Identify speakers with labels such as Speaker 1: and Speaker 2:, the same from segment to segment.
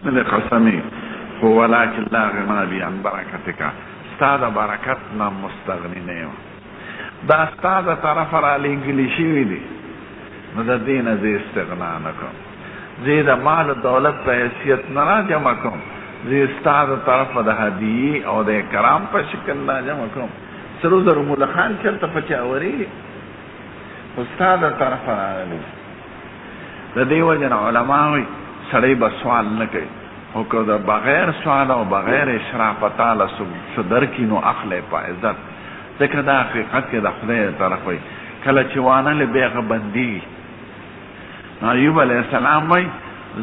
Speaker 1: من قسمی هو ولكن لا غنى بي عن برکتک، استاد برکت نه مستغنی نه دا استاد طرف را لګلی شوی دی، نو د دین از استغنا نکم، زه د مال دولت په حیثیت نه را جمع کوم، زه استاد طرف د هدیه او د کرام په شکل نه جمع کوم. سرو زرو مولا خان چرته پچاوري استاد طرف راغلی. د دې وجه نه علما وایي سړی به سوال نه کوي، خو که د بغیر سوال او بغیر اشراف تعالی صدر کی نو اخلی په عزت، ځکه دا حقیقت کې د خدای طرف وایي کله چې وانه له بیغه بندي. ایوب علیه السلام وایي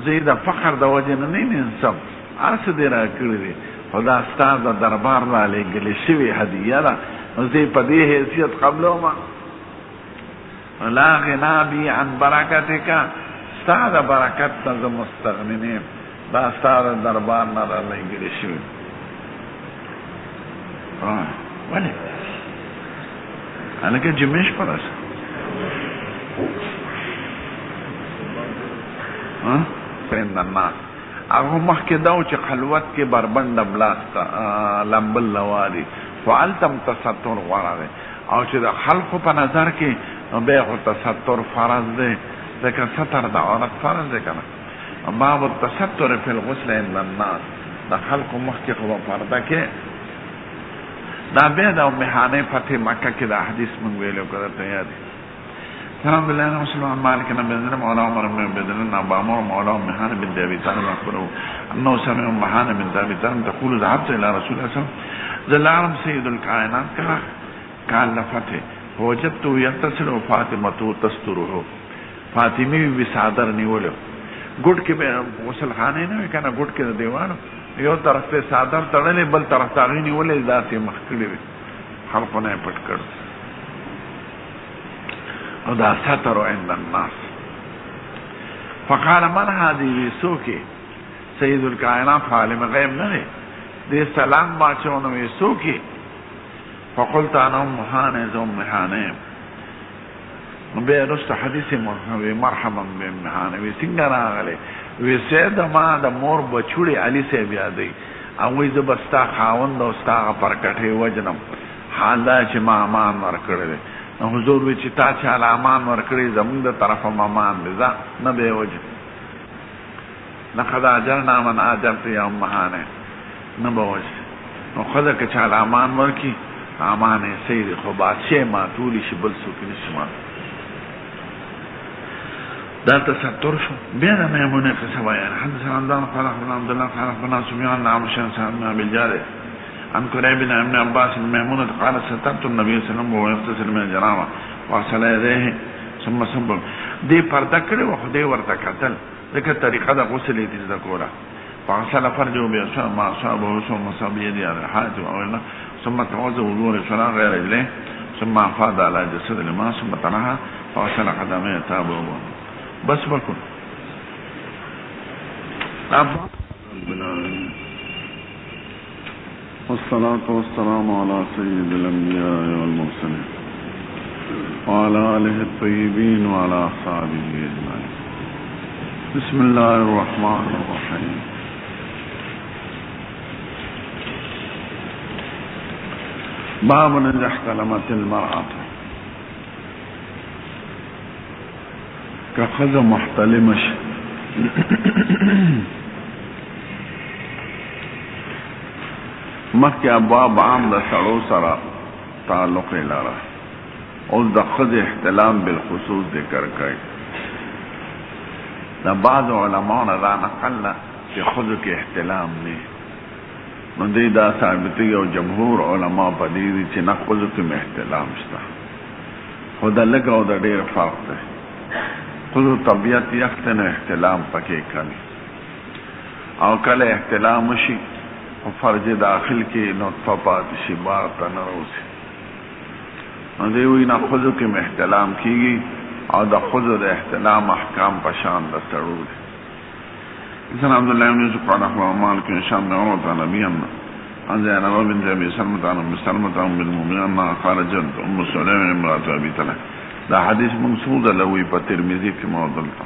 Speaker 1: زه د فخر د وجه نه ننسم، هر څه دې را کړي دي، خو دا ستا د دربار را لېږلې شوې هدیه ده، نو زه په دې حیثیت قبلومه. لا غنا بي عن برکتک، ستا د برکت نه زه مستغني نه یم، دا ستا د دربار نه را لېږلې شوې. ولې هلکه جمعې شپه راشه عند الناس. هغه مخکې دا و چې خلوت کې بربنډه بلاسته لمبل لواري، خو هلته هم تستر غوره دی، او چې د خلقو په نظر کې نو بیا خو تستر فرض دی، ځکه ستر د عورت فرض دی که نه. باب التستر فی الغسل عند الناس، د خلقو مخکې خو به پرده کې. دا بیا د ام هانې فتح مکه کې دا حدیث مونږ ویلو که درته یاد دی. الحمد لله مسلم مالك بن بدر مولى عمر بن بدر ابا عمر مولى ام هانئ بنت ابي طالب اخبره انه سمع ام هانئ بنت ابي طالب تقول ذهبت الى رسول الله صلى الله عليه وسلم ذل العالم سيد الكائنات قال لفتح فوجدته يتصل فاطمه تستره، فاطمه بي صادر نیولو ګډ کې به غسل خانه نه کنه، ګډ کې د دیوانو یو طرف ته صادر تړلې بل طرف ته غي نیولې ذاتي مخکړي خلقونه پټ کړ. او دا ستر عند الناس. فقال من هذه ویسوکی سید الکائنات عالم غیب نه دی سلام باچونو ویسوکی. فقلت انا ام هانئ ز ام هانئ. بیا رست حدیث مرحبا بام هانئ وی څنګه راغلی، وی سید ما د مور بچوړي علي صاحب یادوي، او وی زه به ستا خاوند او ستا پرکټې وجنم، حال دا چې ما امان ورکړی دی. حضور وی چې تا چې امان ورکړي زمونږ د طرفه امان دی، ځه نه به یې وجه لقد اجرنا من اجرت یا ام هانئ، نه به وجه. نو ښځه که چاله امان ورکړي امان یې صحیح دی، خو بادشاه ماتولی شي بل څوک نشي ماتولی. دا تستر شو. بیا د میمونې قصه بیان. حدثنا قال اخبرنا عبد الله قال اخبرنا سفيان عن عمرو بن ابي الجارح عن قريب بن ابن عباس بن ميمونة قال سترت النبي صلى الله عليه وسلم وهو يغتسل من الجنابة وغسل يديه ثم صب. دې پرده کړې وه، خو دې ورته کتل، ځکه طریقه د غسل یې زده کوله. فغسل فرجه بأصابع ما أصابه ثم صب يده على الحائط وأولنا ثم توضأ وضوء الصلاة غير رجليه ثم أفاض على جسد الماء ثم طلعها فغسل قدميه تاب وضوء. بس بكل والصلاة والسلام على سيد الأنبياء والمرسلين وعلى آله الطيبين وعلى أصحابه أجمعين. بسم الله الرحمن الرحيم. باب إذا احتلمت المرأة، كخذ محتلمش مخی ابواب عام د سړو سره تعلق لاره، اوس د ښځې احتلام بالخصوص ذکر کوي. د بعض علماء نه دا نقل ده چې ښځو کې احتلام نه، نو دوی دا ثابتوي او جمهور علما په دې دي چې نه ښځو کې احتلام شته، خو د لږ او د ډېر فرق دی. ښځو طبیعت یخ دی نو احتلام پکې کوي، او کله احتلام وشي و فرج داخل کی نطفه پاتې شي بار ته نه راوځي، نو دی وایي نه ښځو کې احتلام کېږي، او د ښځو د احتلام احکام په شان د سړو دي. حدثنا عبد الله بن يوسف قال اخبرنا مالك بن هشام بن عروة عن ابي عن زينب بنت ابي سلمة عن ام سلمة عن ام المؤمنين انها قالت جدت ام سليم امرأة ابي طلحة. دا حدیث منصوص لوی په ترمذی کې موضوع ده.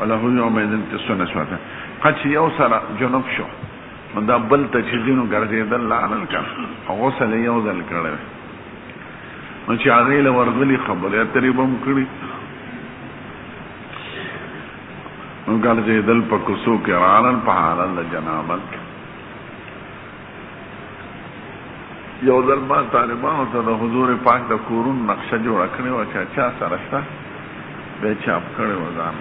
Speaker 1: وله يومئذ تسع نسوة قد يوصل جنوب شو دا بل ته چې دینو ګرځېدل لعنل کړه غسل یو ځل کړی نو چې هغې له ورغلي خبرې اترې به هم کړي نو ګرځېدل په کوڅو کې راغلل په حالت د جنابت یو ځل ما طالبانو ته د حضور پاک د کورون نقشه جوړه کړې وه چې چا سره شته بیا چاپ کړې وه ځان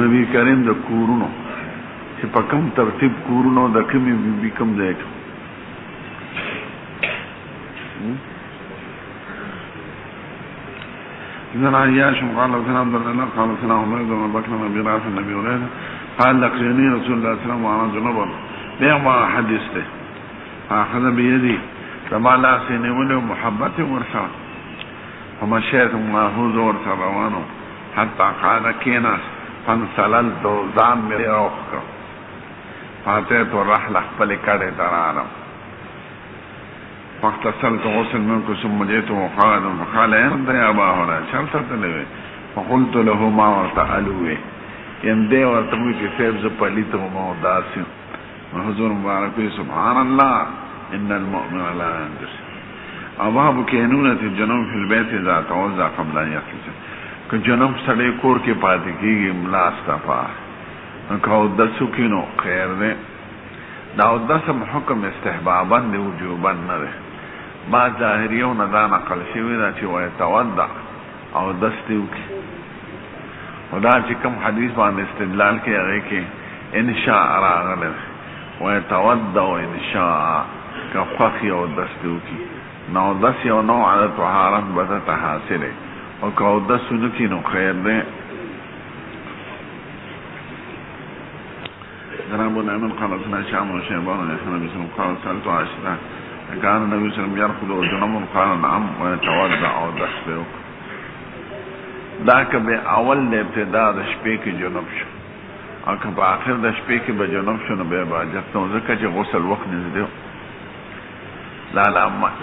Speaker 1: نبی کریم د کورونو چې په کوم ترتیب کورونو د کومې بیبي کوم ځای کې زنا عياش قال لنا عبد الله قال لنا عمر بن بكر بن رافع النبي هريره قال لقيني رسول الله صلى الله عليه وسلم وانا جنوب بما حديث ته اخذ بيدي فما لا سنه محبت ورثه ومشيت معه زور روانه حتى قال كينا فانسللت دام میرے روخ کا فاتحت الرحلة خپل کڑے درارم فاغتسلت غسل منك ثم جئت وقال فقال انت يا ابا هريره شرط تلوي فقلت له ما وتعلوه يندي ورتمي في سيف پلیت مو داسي حضور مبارک سبحان الله ان المؤمن لا ينجس اباب كينونه الجنوب في البيت اذا توضا قبل ان يغتسل که جنوب سړی کور کې پاتې کېږي ملا استفا که اودسو کې نو خیر دی دا اودسم حکم استحبابا دی وجوبا نه دی ما ظاهریو نه دا نقل شوي ده چې ویتودع اودس دې وکړي خو دا چې کوم حدیث باندې استدلال کوي هغې کې انشاء راغلی دی ویتودع انشاء که خوښ یې اودس دې وکړي نو اودس یو نوع د طهارت به درته حاصل او که اودس ونکړي نو خیر دی جناب الامام قال لنا شام وشيبان النبي صلى الله عليه وسلم قال سألت عائشة كان النبي صلى الله عليه وسلم يرقد جنوب قال نعم ويتودع اودس دې وکړي دا که به اول د ابتدا د شپې کې جنوب شو او که په آخر د شپې کې به جنوب شو نو بیا به حاجت نه و ځکه چې غسل وخت نږدې و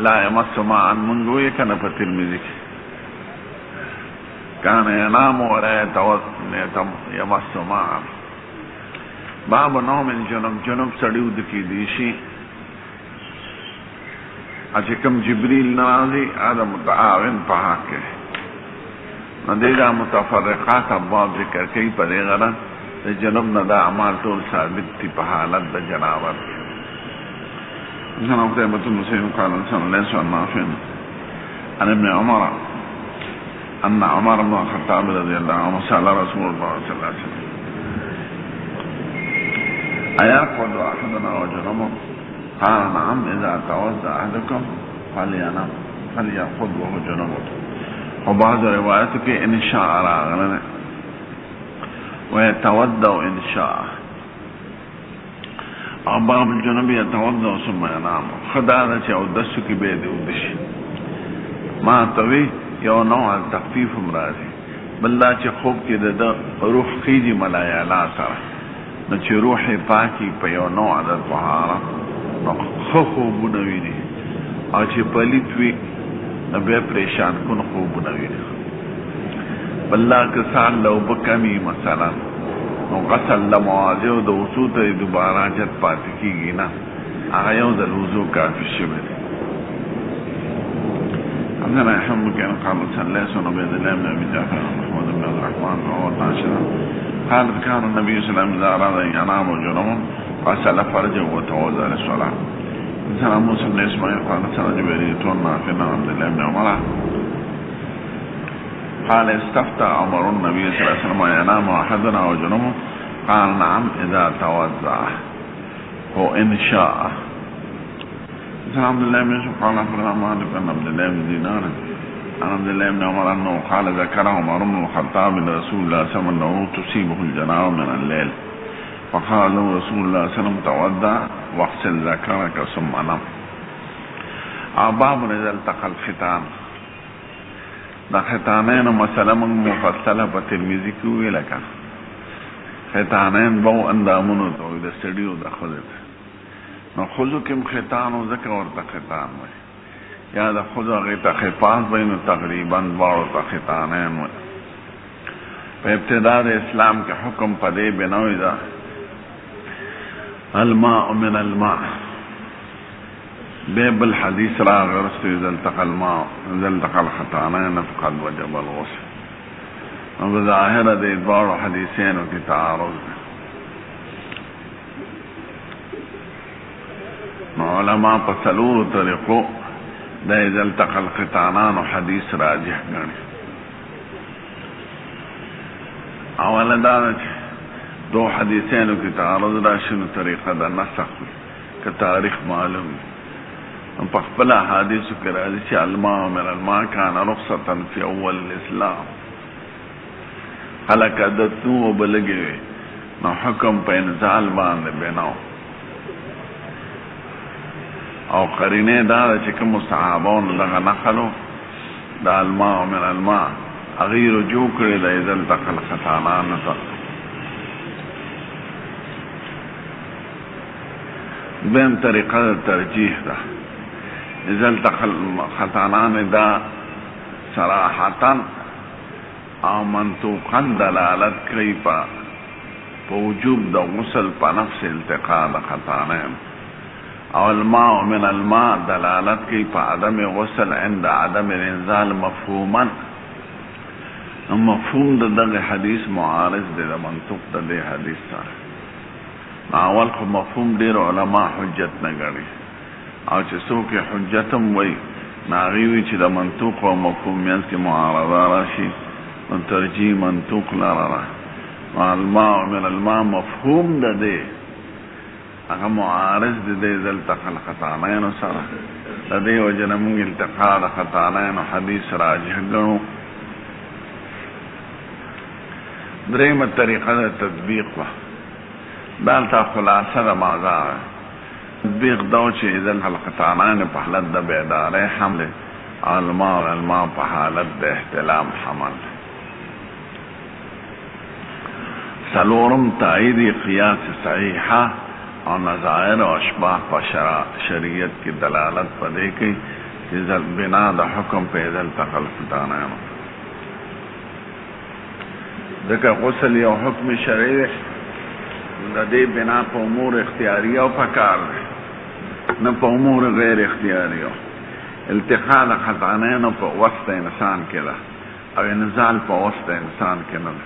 Speaker 1: لا يمس ماء مونږ ویې که نه په ترمذي کې كان ينام ولا يمس ماء باب نوم جنوب سړی ود کې دی شي چې کوم جبريل نازي ادم متعاون په حق کې ندیدا متفرقات ابواب ذکر کوي په دې غره د جنوب نه د اعمال ټول ثابت دي په حالت د جنابت جناب ته متن مسلم قال انسان ليس نافع عن ابن عمر ان عمر بن الخطاب رضي الله عنه سأل رسول الله صلى الله عليه وسلم أيرقد أحدنا وجنبه قال نعم إذا توضأ أحدكم فليرقد وهو جنبه وبعض رواياتك إن شاء راغلنا ويتودع إن شاء باب الجنب يتودع ثم ينام خدانا چې اودسو کې به دې ودشي ما توي یو نوع تخفیف مرادي بلدا چې خوب کې د روح خيجي ملایالا سره نو چې روح پاکي په یو نوع د طهارت نو خوبونه ویني او چې پلیت وي نو بیا پریشان کن خوبونه ویني بلدا که سال لو بکمی مثلا نو غسل لمواضع د وضو ته دوباره حاجت پاتې کېږي نه هغه یو ځل وضو کافي شوی دی عندنا يحمد كان قال سليس وعبيد الله بن ابي جعفر محمود بن عبد الرحمن وهو ناشرا قال كان النبي صلى الله عليه وسلم اذا اراد ان ينام جنوبا غسل فرجه وتوضا للصلاه. عندنا موسى بن اسماعيل قال سنه جبريل تونا في عبد الله بن عمر قال استفتى عمر النبي صلى الله عليه وسلم ينام احدنا وجنوبا قال نعم اذا توضا وان شاء. عبد الله بن يوسف قال اخبرنا مالك بن عبد الله بن دينار عن عبد الله بن عمر انه قال ذكر عمر بن الخطاب لرسول الله صلى الله عليه وسلم انه تصيبه الجنابه من الليل فقال له رسول الله صلى الله عليه وسلم تودع واغسل ذكرك ثم نم. باب اذا التقى الختان دا ختانین مسله من مفصله په ترمذی کې ویل کا ختانین بو اندامونو ته د سړیو د خلک نو خلو کم ختان و ذکر ورطا ختان وی یا د خود هغې ته خفاظ وایي نو تقریبا دواړو ته ختانین وایي. په ابتدا د اسلام کې حکم په دې بنوي ده الماء من الماء. بے بالحدیث راغ رسول اذا التقى الماء اذا التقى الختانین فقد وجب الغسل. او بظاهر د دوړو حدیثینو کې تعارض ده. نو علماء په څلورو طریقو د اذا التقى الختانان حدیث راجح ګڼي. اوله دا چې دو حدیثینو کې تعارض راشي نو طریقه د نسخ که تاریخ معلوم په خپل حدیثو کې راځي چې الماء من الماء كان رخصة في اول الاسلام. خلق عدتو وبلګي نو حکم په انزال باندې بناو. او قرینه دا چې کوم صحابون دغه نقلو دا الماء من الماء اغیر رجوع کړي د اذا التقى الختانان ته. بهم طریقه ترجیح ده. اذا التقى الختانان دا صراحتا او منطوقا دلالت کوي په وجوب د غسل په نفس التقاء د ختانین. او الماء من الماء دلالت کوي په عدم غسل عند عدم الانزال مفهوما. مفهوم د دغه حدیث معارض دی د منطوق د دې حدیث سره. اول خو مفهوم ډیر علما حجت نه ګڼي او چې څوک حجت هم وایي هغوی وایي چې د منطوق او مفهوم منځ کې معارضه راشي نو ترجیح منطوق لره. الماء من الماء مفهوم د دې هغه معارض د دې اذا التقى الختانین سره. د دې وجه نه موږ التقاء د ختانین حدیث راجح ګڼو. درېیمه طریقه د تطبیق وه. دلته خلاصه د موضوع تطبیق دا چې اذا الختانین په حالت د بیدارۍ حمل الماء په حالت د احتلام حمل. څلورم تایید قیاس صحیحه او نظائر او اشباح په شریعت کی دلالت پدې کوي چې بنا د حکم په اذا التقى الختانین. ځکه غسل یو حکم شرعي دی د دې بنا په امور اختیاریه او پکار دی نه په امور غیر اختیاریه. التقاء د ختانین په وسط انسان کې ده او انزال په وسط انسان کې نه ده.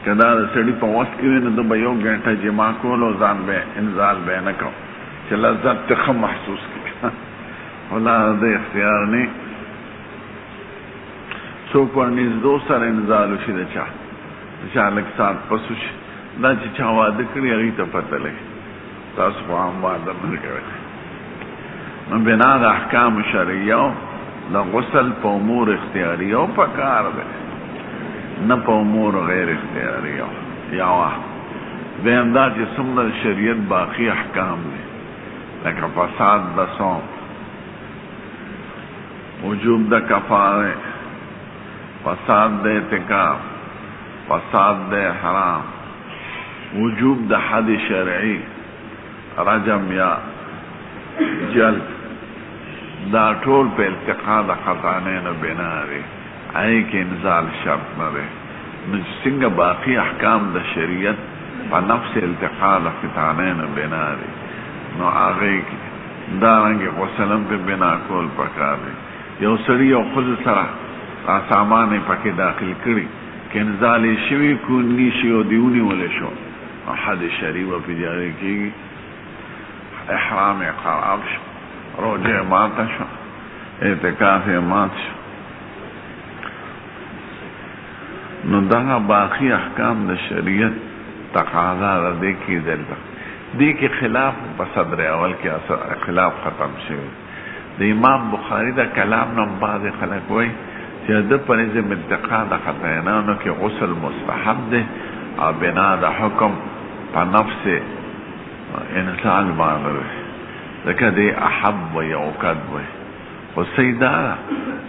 Speaker 1: که دا د سړي په وس کې وي نو د به یو ګنټه جما کول او ځان به انزال به نه کوم چې لذت ته ښه محسوس کړي. خو دا د اختیار نه څوک ورنږدو سره انزال وشي د چا لږ ساعت پس وشي دا چې چا واده کړي هغوی ته پته لګي. تاسو خو هم واده نه کوئ. نو بنا د احکام شرعیو د غسل په امور اختیاریو پکار دی نه په امور غیر اختیاریو. یوه دویم دا چې څومره شریعت باقی احکام دي لکه فساد د صوم، وجوب د کفاره، فساد د اعتکاف، فساد د حرام، وجوب د حد شرعي رجم یا جلد، دا ټول په التقاء د ختانین بنا دی. آئی که انزال شرط نہ رہے نو څنګه باقی احکام د شریعت په نفس التقاء د ختانین بنا دی نو هغې کې دارنګې غسلم په بنا کول پکار دی. یو سړي یو ښځې سره سامان یې پکې داخل کړي که انزال یې شوي کونډي شي او دې ونیولی شو نو حد شرعي به پې جاري کېږي. احرام یې خراب شو، روژه یې ماته شو، اعتکاف یې مات شو. نو دغه باقی احکام د شریعت تقاضا ده دې کې دې کې خلاف په صدر اول کې خلاف ختم شوی. د امام بخاری د کلام نه بعضې خلک وایي چې د په نظم التقاء د ختانینو کې غسل مستحب دی او بنا د حکم په نفس انسان باندې دی ځکه دې احب وایي اوقد وایي. خو صحیح دا ده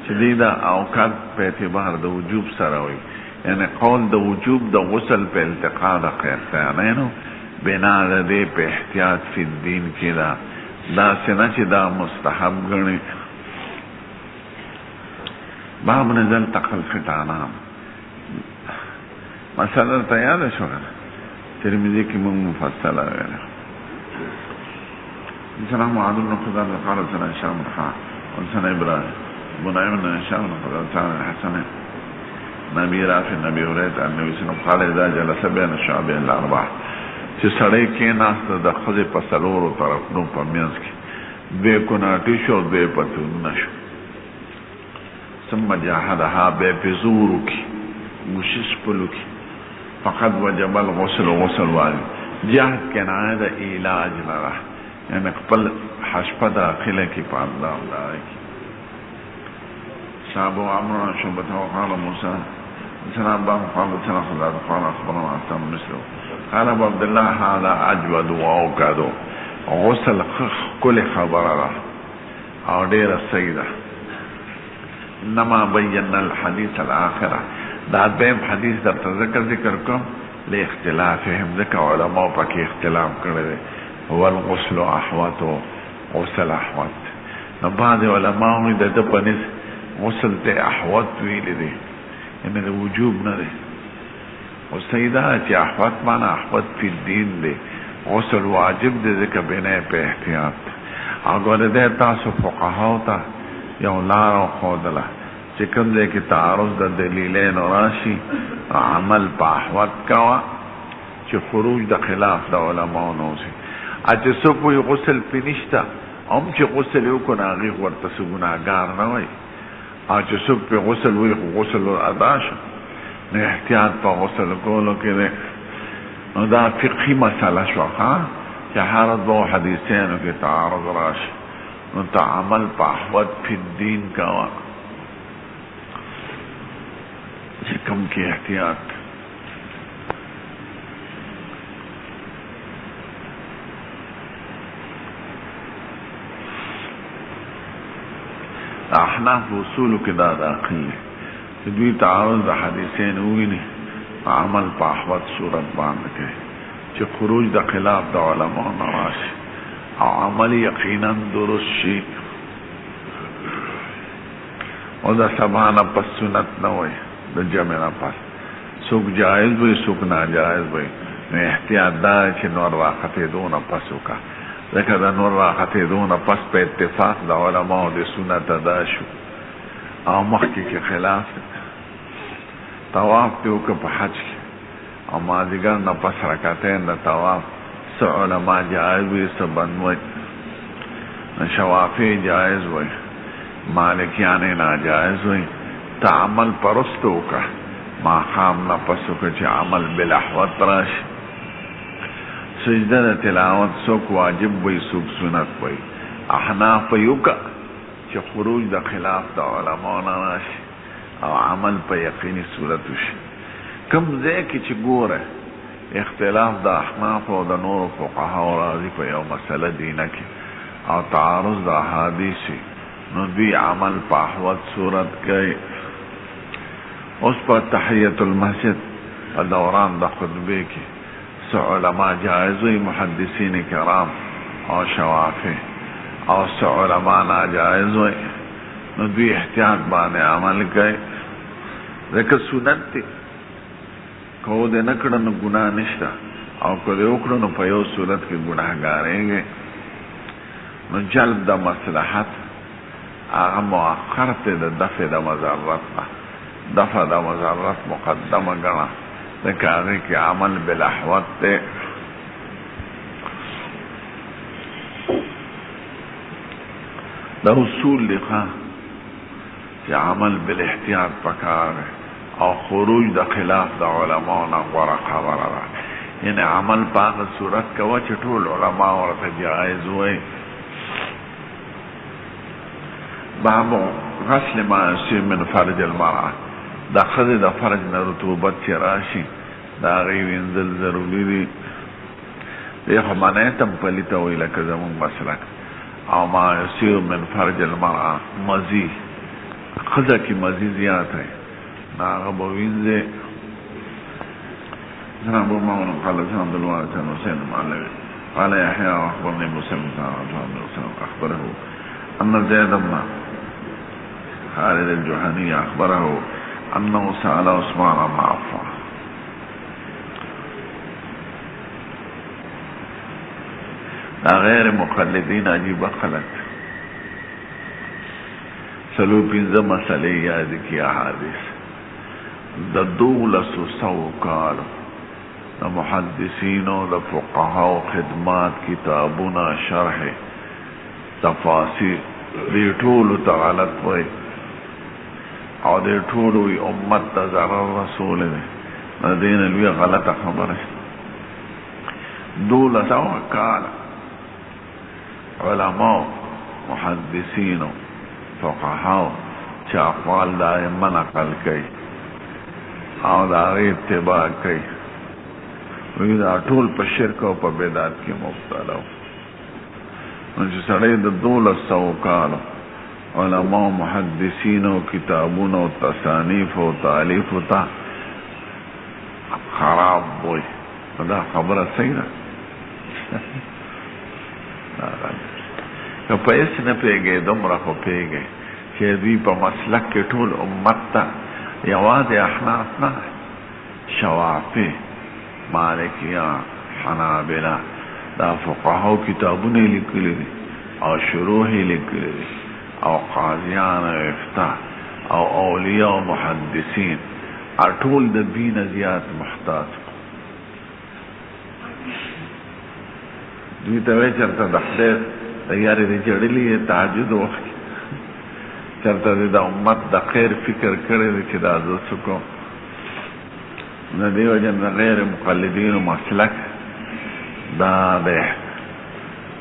Speaker 1: چې دې د اوقد په اعتبار د وجوب سره وایي، یعنی قول د وجوب د غسل په التقاء د ختانینو بنا د دې په احتیاط فی الدین کې دا داسې نه چې دا مستحب ګڼي باب نزل تقل ختانا مسألة تیار شو ترمذی کی مفصل ہے سنا معاذ بن خضر قال سنا هشام وسنا ابراهيم بن بن هشام قال سنا الحسن نبی رافع نبی هريره النبي صلی الله علیه وسلم قال اذا جلس بين الشعبين الاربعه چې سړی کې ناس د خزه په سلورو طرفونو په میانس کې به کناټي شو به پتو نشو ثم جاهدها به بزورو کې مشش پلو کې فقد وجب الغسل غسل واجب جهاد کنایه د علاج لره یعنی خپل حشپه داخله کې په الله لاره کې صاحب عمرو شعبة وقال موسى سنا ابا قال سنا خدا قال اخبرنا عن مثله قال ابو عبد الله هذا اجود واوكد غسل كل خبر او ډیر سیده انما بينا الحديث الاخره دا بهم حدیث در ذکر کوم له اختلافهم ذکر علماء پکې اختلاف کړی هو الغسل احوط غسل احوط نو بعض علماء د پنځ غسل ته احوط ویل دي ان د وجوب نه دي او سیدا چې احوط معنا احوط فی الدین دي غسل واجب دي ځکه بنه په احتیاط هغه د تاسو فقهاو ته یو لار خودله چې کوم ځای کې تعارض د دلیلین راشي عمل په احوط کوا چې خروج د خلاف د علماو نو سي اته سو په غسل پینشتا هم چې غسل یو کو ناغي ورته سګناګار نه وای او چې څوک په غسل وي غسل ادا شي نه احتیاط په غسل کولو کې نو دا فقهي مسله شو ها چې حالت به حدیثانو کې تعارض راشي نو تعامل په احوط په دین کوا چې کوم کې احتیاط احناف اصول کې دا داخل دي دوی تعارض د حدیثین ویني عمل په احوط صورت باندې کوي چې خروج د خلاف د علماء راشي او عمل یقینا درست شي او دا سبحانه پس سنت نه وي د جمع نه پس څوک جائز وي څوک ناجائز وي نو احتیاط دا چې نور راختې دونه پس وکړه ذکر دا نور راحته دون پس په اتفاق د علماء د سنت ادا شو او مخکې کې خلاف طواف دیو که په حج کې او مازدیګر نه پس رکعتین د طواف څه علما جایز وي څه بند وي شوافی جایز وي مالکیان ناجایز وي تعمل پرستو کا ما خام نه پس وکړه چې عمل بالاحوط راشي سجده د تلاوت څوک واجب وي څوک سنت وي احناف یوکا چې خروج د خلاف د علماء نه راشي او عمل په یقیني صورت وشي کوم ځای کې چې ګوره اختلاف د احناف او د نور فقهاو راځي په یو مسله دینه کې او تعارض د احادیث نو دوی عمل په احوط صورت کوي اوس په تحیت المسجد په دوران د خطبه کې علماء جائز وی محدثین کرام او شوافی او علماء ناجائز وی نو دوی احتیاط باندې عمل کوي ځکه سنت دی کو دې نکړه نو ګناه نشته او کو دې وکړه نو په یو صورت کې ګناهګارېږي نو جلب د مصلحت هغه مؤخر ته د دفع د مضرت نه دفع د مضرت مقدمه ګڼه ذکر آگے کہ عمل بالاحوط تے دا اصول لکھا کہ عمل بالاحتیاط پکار ہے او خروج دا خلاف دا علماء نا غورا خبر را یعنی عمل پاک صورت کوا چطول علماء ورطا جائز ہوئے بابو غسل ما یصيب من فرج المرأة دا خذ دا فرج نه رطوبت چې راشي دا غي وینځل ضروري دي دغه معنی تم پلیته وی لکه زمون مسلک او ما یصيب من فرج المرأة مزي خذ کی مزي زیات ہے ناغه بو وینځه جناب مولانا قال عبد الوارث بن حسين المعلوي قال يحيى واخبرني مسلم اخبره ان زيد بن خالد الجهني أخبره أنه سأل عثمان بن عفان. غیر مقلدین عجیب خلق سلو پینزه مسئلے یاد کیا حادث دا دولس سو کالو دا محدثینو دا فقهاو خدمات کتابونا شرح تفاصیل دی طولو تغلط وی او دی طولو امت دا ضرر رسول دی دین الوی غلط خبر دولس سو کالو علماء محدثینو فقهاو چه اقوال دا ائمه نقل کئی او دا اتباع کئی وی دا ټول په شرک او په بدعت کې مبتلا و. چې سړی د 1200 کالو علماء محدثینو کتابونو تصانیف او تالیف ته خراب وي دا خبره صحیح ده که په هیڅ نه پوهېږې دومره خو پوهېږې چې دوی په مسلک کې ټول امت ته یوازې احناف نه شوافی مالکیان حنابله دا فقهاو کتابونه لیکلي دي او شروح یې لیکلي دي او قاضیان او افتاء او اولیاء او محدثین ټول د دوی نه زیات محتاط دوی ته وایي چېرته د خدای یارې د جړلي تعجد وکړي چېرته د امت د خیر فکر کړی دی چې دا زه څه کوم د دې وجه د غیر مقلدینو مسلک دا د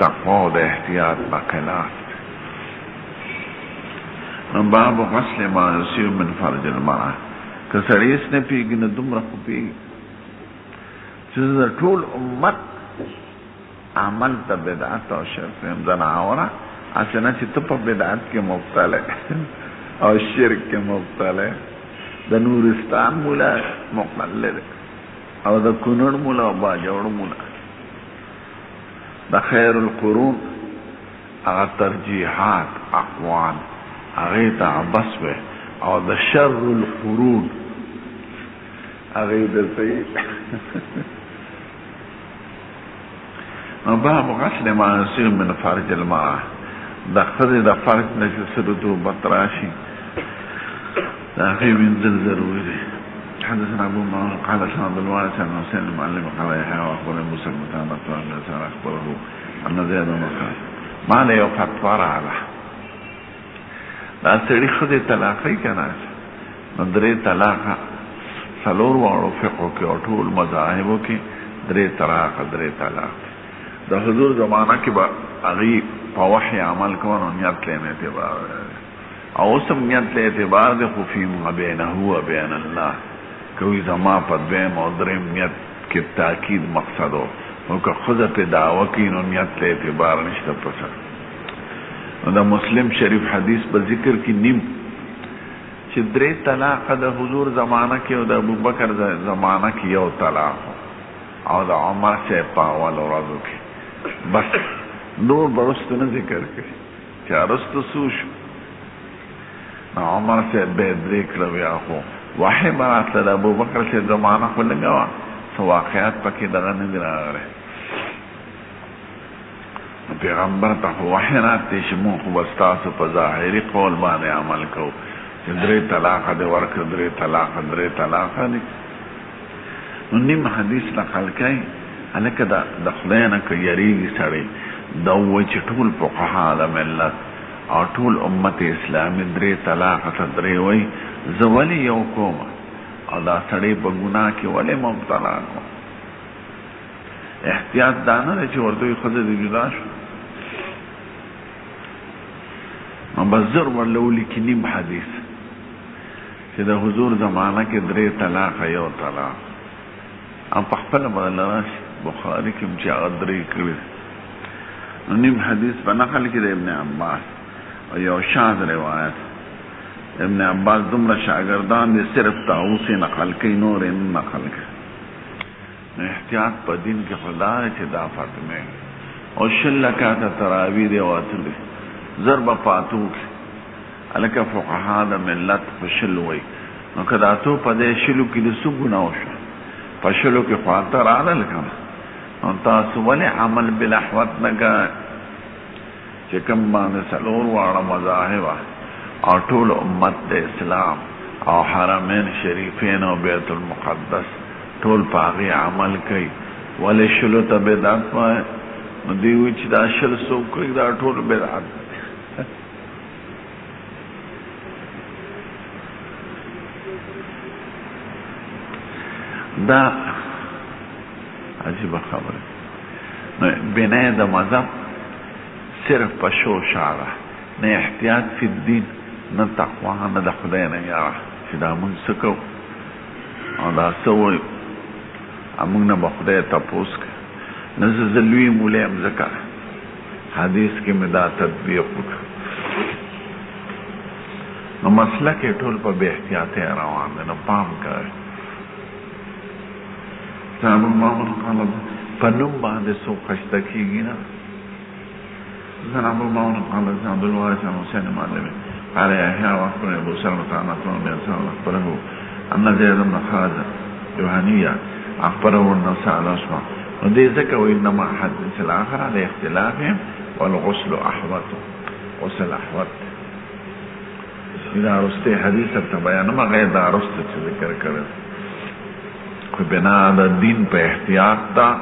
Speaker 1: تقوا او د احتیاط په خلاف نو باب غسل ما یصيب من فرج المرأة که سړی هېڅ نه پوهېږي نو دومره خو پوهېږي چې د ټول امت عمل تا بدعت او شرک هم زناوره اسنه چې ته په بدعت کې مبتلا او شرک کې مبتلا د نورستان مولا مقلد او د کونړ مولا او باجوړ مولا د خیر القرون هغه ترجیحات اقوال هغه ته عبس وي او د شر القرون هغه د صحیح باب غسل ما يصير من فرج المرأة دا خذ دا فرج نجسرته بطراشي دا غيب ينزل ضروري. حدثنا ابو معاوية قال حدثنا عبد الوارث عن حسين المعلم قال يحيى واخبر موسى بن ثابت اخبره ان زيد بن خالد ما له یو فتوا راغله دا سړي خدای طلاقي کنه نو درې طلاقه څلور واړو فقه کې او ټول مذاهبو کې درې طلاق د حضور زمانہ کې به هغې په وحی عمل کوه نو نیت له اعتبار او اوس هم نیت له اعتبار دی خو فیما بینه و بین الله کوي زما په دویم او دریم نیت کې تاکید مقصد و نو که ښځه پې دعوه کوي نو نیت له اعتبار نشته پسه نو د مسلم شریف حدیث په ذکر کې نیم چې درې طلاقه د حضور زمانہ کې او د ابوبکر زمانہ کې یو طلاق او د عمر صاحب په اول ورځو کې بس نور برستو نه ذکر کړي چې ارستو سو شو نو عمر صاحب به درې کړه بیا خو وحی به راتله د ابوبکر صاحب زمانه خو لږه وه څه واقعات پکې دغه نه دي راغلی پیغمبر ته خو وحی راتلی چې مونږ خو به ستاسو په ظاهري قول باندې عمل کوو چې درې طلاقه دې ورکړه درې طلاقه دي نو نیم حدیث نقل کوي هلکه د خدای نه که یریږي سړی دا ووایي چې ټول فقها د ملت او ټول امت اسلامي درې طلاقه ته درې وایي زه ولې یو کوم او دا سړی په ګناه کې ولې مبتلا کوم احتیاط دا نه دی چې ورته وایي ښځه دې جدا شو نو بس زر ورله ولیکي نیم حدیث چې د حضور زمانه کې درې طلاقه یو طلاق ام په خپله بدل راشي بخاري کې هم چې هغه درې کړي نو نیم حدیث په نقل کې د ابن عباس او یو شاذ روایت ابن عباس دومره شاګردان دي صرف طاووس یې نقل کوي نور یې نه نقل کوي نو احتیاط په دین کې خدا دی چې دا فاطمه او شل رکعته تراویح دی وتلی زر به پاتو کړي الکه فقها د ملت په شل وای نو کدا ته په دې شلو کې د څه ګناه وشو په شلو کې خاطر راغله کنه نو تاسو ولې عمل بالاحوت نه چې کوم باندې سلور واړه مذاهب او ټول امت د اسلام او حرمین شریفین او بیت المقدس ټول پاغي عمل کوي ولې شلو ته بدعت وای نو دی وی چې دا شل څوک کوي دا ټول بدعت دا عجیب خبره نو بنای د مذهب صرف په شو شعره نه احتیاط فی الدین نه تقوا نه د خدای نه یاره چې دا مونږ څه کوو او دا څه وایو مونږ نه به خدای تپوس کوي نه زه لوی مولی یم ځکه حدیث کې مې دا تطبیق وکړه نو مسله کې ټول په بې احتیاطۍ روان دی نو پام کوئ صاحب المامون قال په نوم باندې څوک خشته کېږي نه صاحب المامون قال عبد الوارث عن حسین معلمي قال يحيى واخبرني ابو سلمة عن عثمان بن عفان اخبره ان زيد بن خالد جهنية اخبره النساء الاسماء ودي ذكر وانما حدث الاخر على اختلافهم والغسل احوط غسل احوط اذا رستي حديث تبين ما غير دا رست ذکر کړل خو بنا د دین په احتیاط دا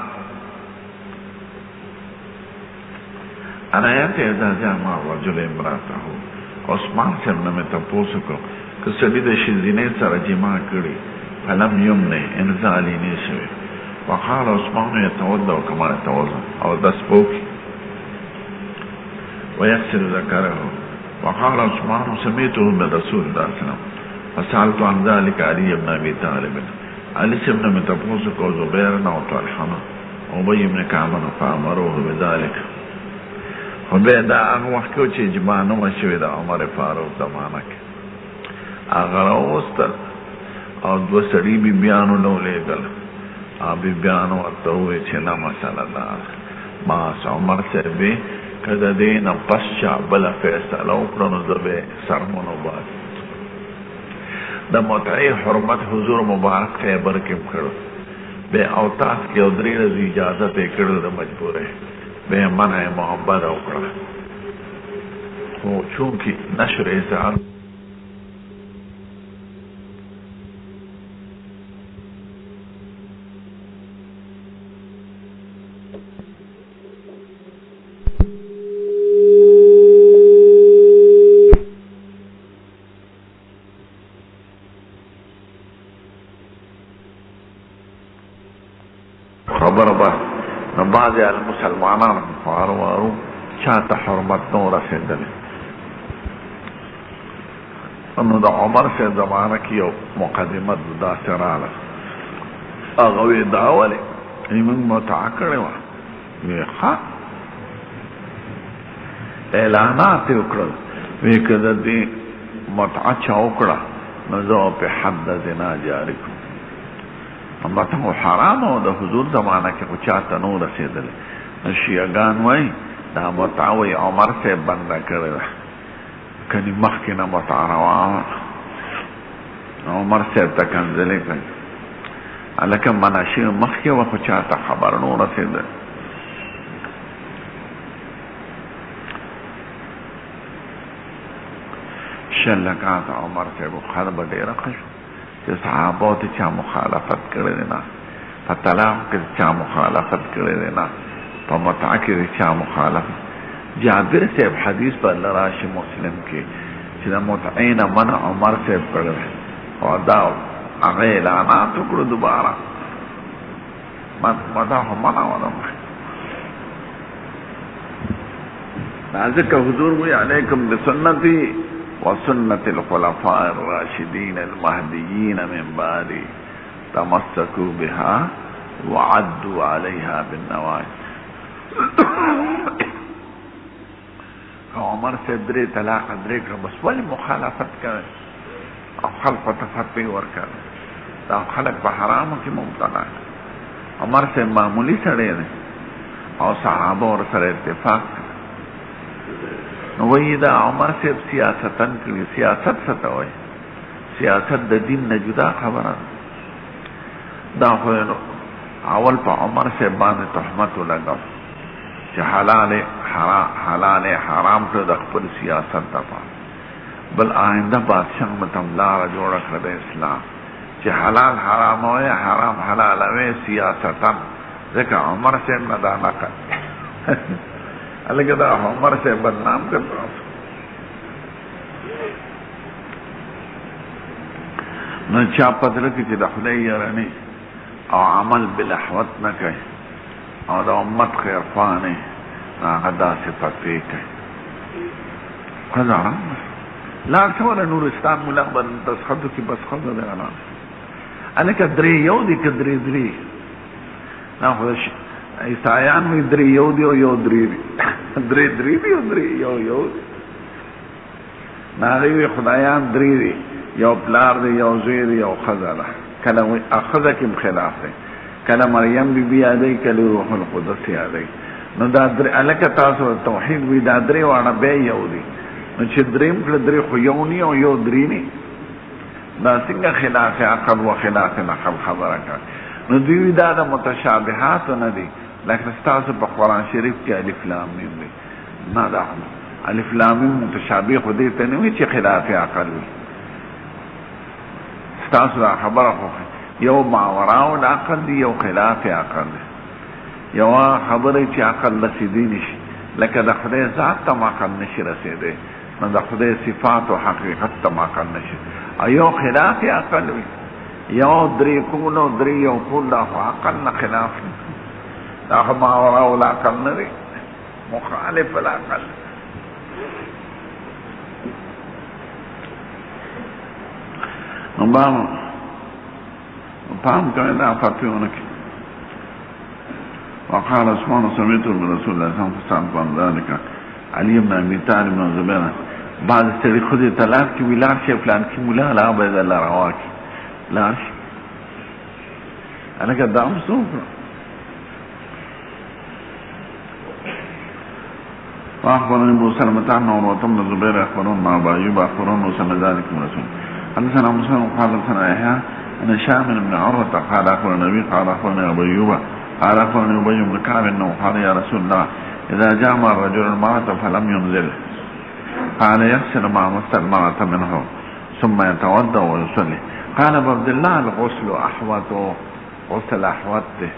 Speaker 1: انا یاته اذا جاء مع رجل امراته عثمان صاحب نه مې تاسو کو که سړي د شینځینې سره جما کړي فلم یمنه انزالي نشوي وقال عثمان يتوضا كما يتوضا او دسبوك ويغسل ذكره وقال عثمان سمعته من رسول الله صلى الله عليه وسلم فسألت عن ذلك علي بن ابي طالب علي بن ابي طالب کو زبير او طلحه ابي بن كعب فامروه بذلك وبه دا هغه وخت چې اجماع نه وشوي د عمر فاروق زمانه کې هغه اوستل او دو سړي بي بیانو نو لېګل بي بیانو ورته وې چې نه مسله ده ما عمر صاحب کله دې نه پښا بل فیصله وکړو نو زبه سرمنو باد د متعی حرمت حضور مبارک خیبر کې کړو به او تاسو کې او درې ورځې اجازه ته کړو د مجبورې به منع محبت وکړه خو چونکی نشر اظهار خبر با بعضی المسلمانان وارو چاته حرمت نو رسیدل انو د عمر سے زمانہ کی یو مقدمت دا سراله هغه وی داوله ایمن متع کړو وی ښا اعلانات وکړل وی کده دې متع چاوکړه نو زه په حد زنا جاری کوم اما ته حرام او د حضور زمانہ کې خو چاته نو رسیدل شیعاګان وای دا متعوی عمر سے بنده کړل کني مخکې نه متعروا عمر سے تکنزلې کړ الکه مناشي مخکې و خو چاته خبر نو رسیدل شلکات عمر سے خرب ډیره خش چې صحابه ته چا مخالفت کړی نه په طلاق کې چا مخالفت کړی نه په متع کې چا مخالفت جابر صاحب حدیث په لراش مسلم کې چې د متعین منع عمر صاحب کړی او دا هغه اعلانات وکړو دوباره متع منع ونه ذلك حضور وی علیکم بسنتی وسنة الخلفاء الراشدين المهديين من بعدي تمسكوا بها وعدوا عليها بالنواجذ عمر سے درې طلاق درې کړ بس ولې مخالفت کوي او خلق تفتوی ورکړ دا خلق په حرامو کې مبتلا عمر سے معمولی سړی دی او صحابه ور سره اتفاق وی دا عمر صاحب سیاستن کړي. سیاست څه ته وایي؟ سیاست د دین نه جدا خبره دا خو اول په عمر صاحب باندې تهمت ولګاو چې حلال حرام ته د خپل سیاست دپاره. بل آئنده بادشاہ متم لاره جوړه کړه د اسلام چې حلال حرام وي، حرام حلال وي سیاستن. ځکه عمر صاحب نه دا نقل الګا دا عمر صاحب بدنام کړ. نو چا پدره کې چې د خدای یارانه او عمل بالاحوت نه کوي او د امت خیر خوانه هغه دا صفت کوي. خزانه لا څول نورستان مولا باندې تسخدو کې بس خزه ده انا الکه درې یو دي کدرې درې نه خوش عیسایان وی درې یو دی او یو درې دی درې درې دی او درې یو نه وی خدایان درې دی، یو پلار دی، یو زوی دی، یو خزه ده. کله وی اخذه کې خلاف دی، کله مریم بی بی یادی، کله روح القدس یادی. نو دا درې الکه تاسو توحید وی دا درې وانه به یو دی. نو چې دریم کړه درې خو یو نی او یو درې نی، دا څنګه خلاف عقل و خلاف نقل خبره کوي. نو دوی دا د متشابهات نه دي، لکه تاسو په قرآن شریف کې الف لام میم دی. نه دا الف لام میم متشابه خو دې ته نه وي چې خلاف عقل وي. تاسو دا خبره خو یو ماوراء العقل دی، یو خلاف عقل دی. یو خبره چې عقل رسیدي نشي، لکه د خدای ذات ته عقل نشي رسیدي، نو د خدای صفات او حقیقت ته عقل نشي. ایو خلاف عقل وي، یو درې کول او درې یو کول، دا عقل نه خلاف دی، دا ماوراء العقل نه دی، مخالف العقل. نبام پام کوي دا فتوونه کې وقال عثمان سمعت من رسول الله صلى الله عليه وسلم ذلك علي بن ابي طالب بن زبير بعد سړي خو دې طلاق کې ویلار شي فلان کې مولا لا عبد الله رواکي لاش انا قدام سوق واخبرني ابو سلمة عنه وتم الزبير اخبرنا ابا ايوب اخبرنا وسلم ذلك من رسول حدثنا مسلم قال حدثنا يحيى ان شامل بن عروة قال اخبرنا النبي قال اخبرنا ابو ايوب قال اخبرني ابي بن كعب انه قال يا رسول الله اذا جامع الرجل المرأة فلم ينزل قال يغسل ما مس المرأة منه ثم يتوضا ويصلي. قال عبد الله الغسل احوط غسل احوطه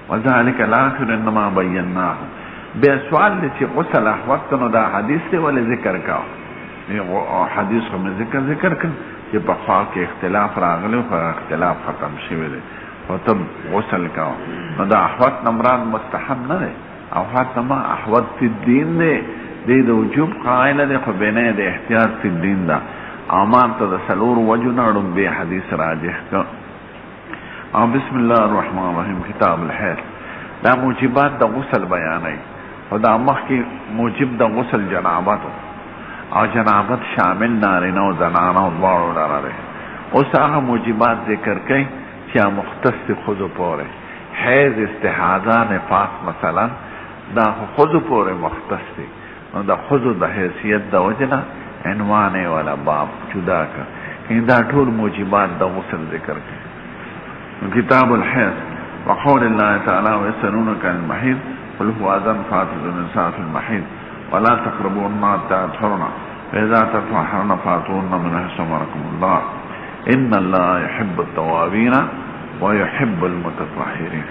Speaker 1: وذلك الاخر انما بيناه. بیا سوال دی چې غسل احوط نو دا حدیث دی ولی ذکر کاو؟ حدیث خو مې ذکر کړ چې په خوا کې اختلاف راغلی خو اختلاف ختم شوی دی خو ته غسل کاو. نو دا احوط نمران مستحب نه دی، احوط نما احوط فی الدین دی، دی د وجوب قائل دی خو بینه د احتیاط فی الدین دا. امان ته د سلور وجو نړم به حدیث راجح کړ. او بسم الله الرحمن الرحیم کتاب الحیض دا موجبات د غسل بیانای او دا مخکې موجب د غسل جنابت او جنابت شامل نارینه او زنانه او دواړو لره دی. اوس هغه موجبات ذکر کوي چې مختص خود پورې حیض استحاضه نفاس مثلا دا خود پورې مختص دی. نو دا خود د حیثیت د وجنه عنوان ولا باب جدا کړ. دا ټول موجبات د غسل ذکر کوي. کتاب الحیض وقول الله تعالى ويسألونك عن المحيض قل هو أذى فاعتزلوا النساء في المحيض ولا تقربوهن حتى يطهرن فإذا تطهرن فأتوهن من حيث أمركم الله إن الله يحب التوابين ويحب المتطهرين.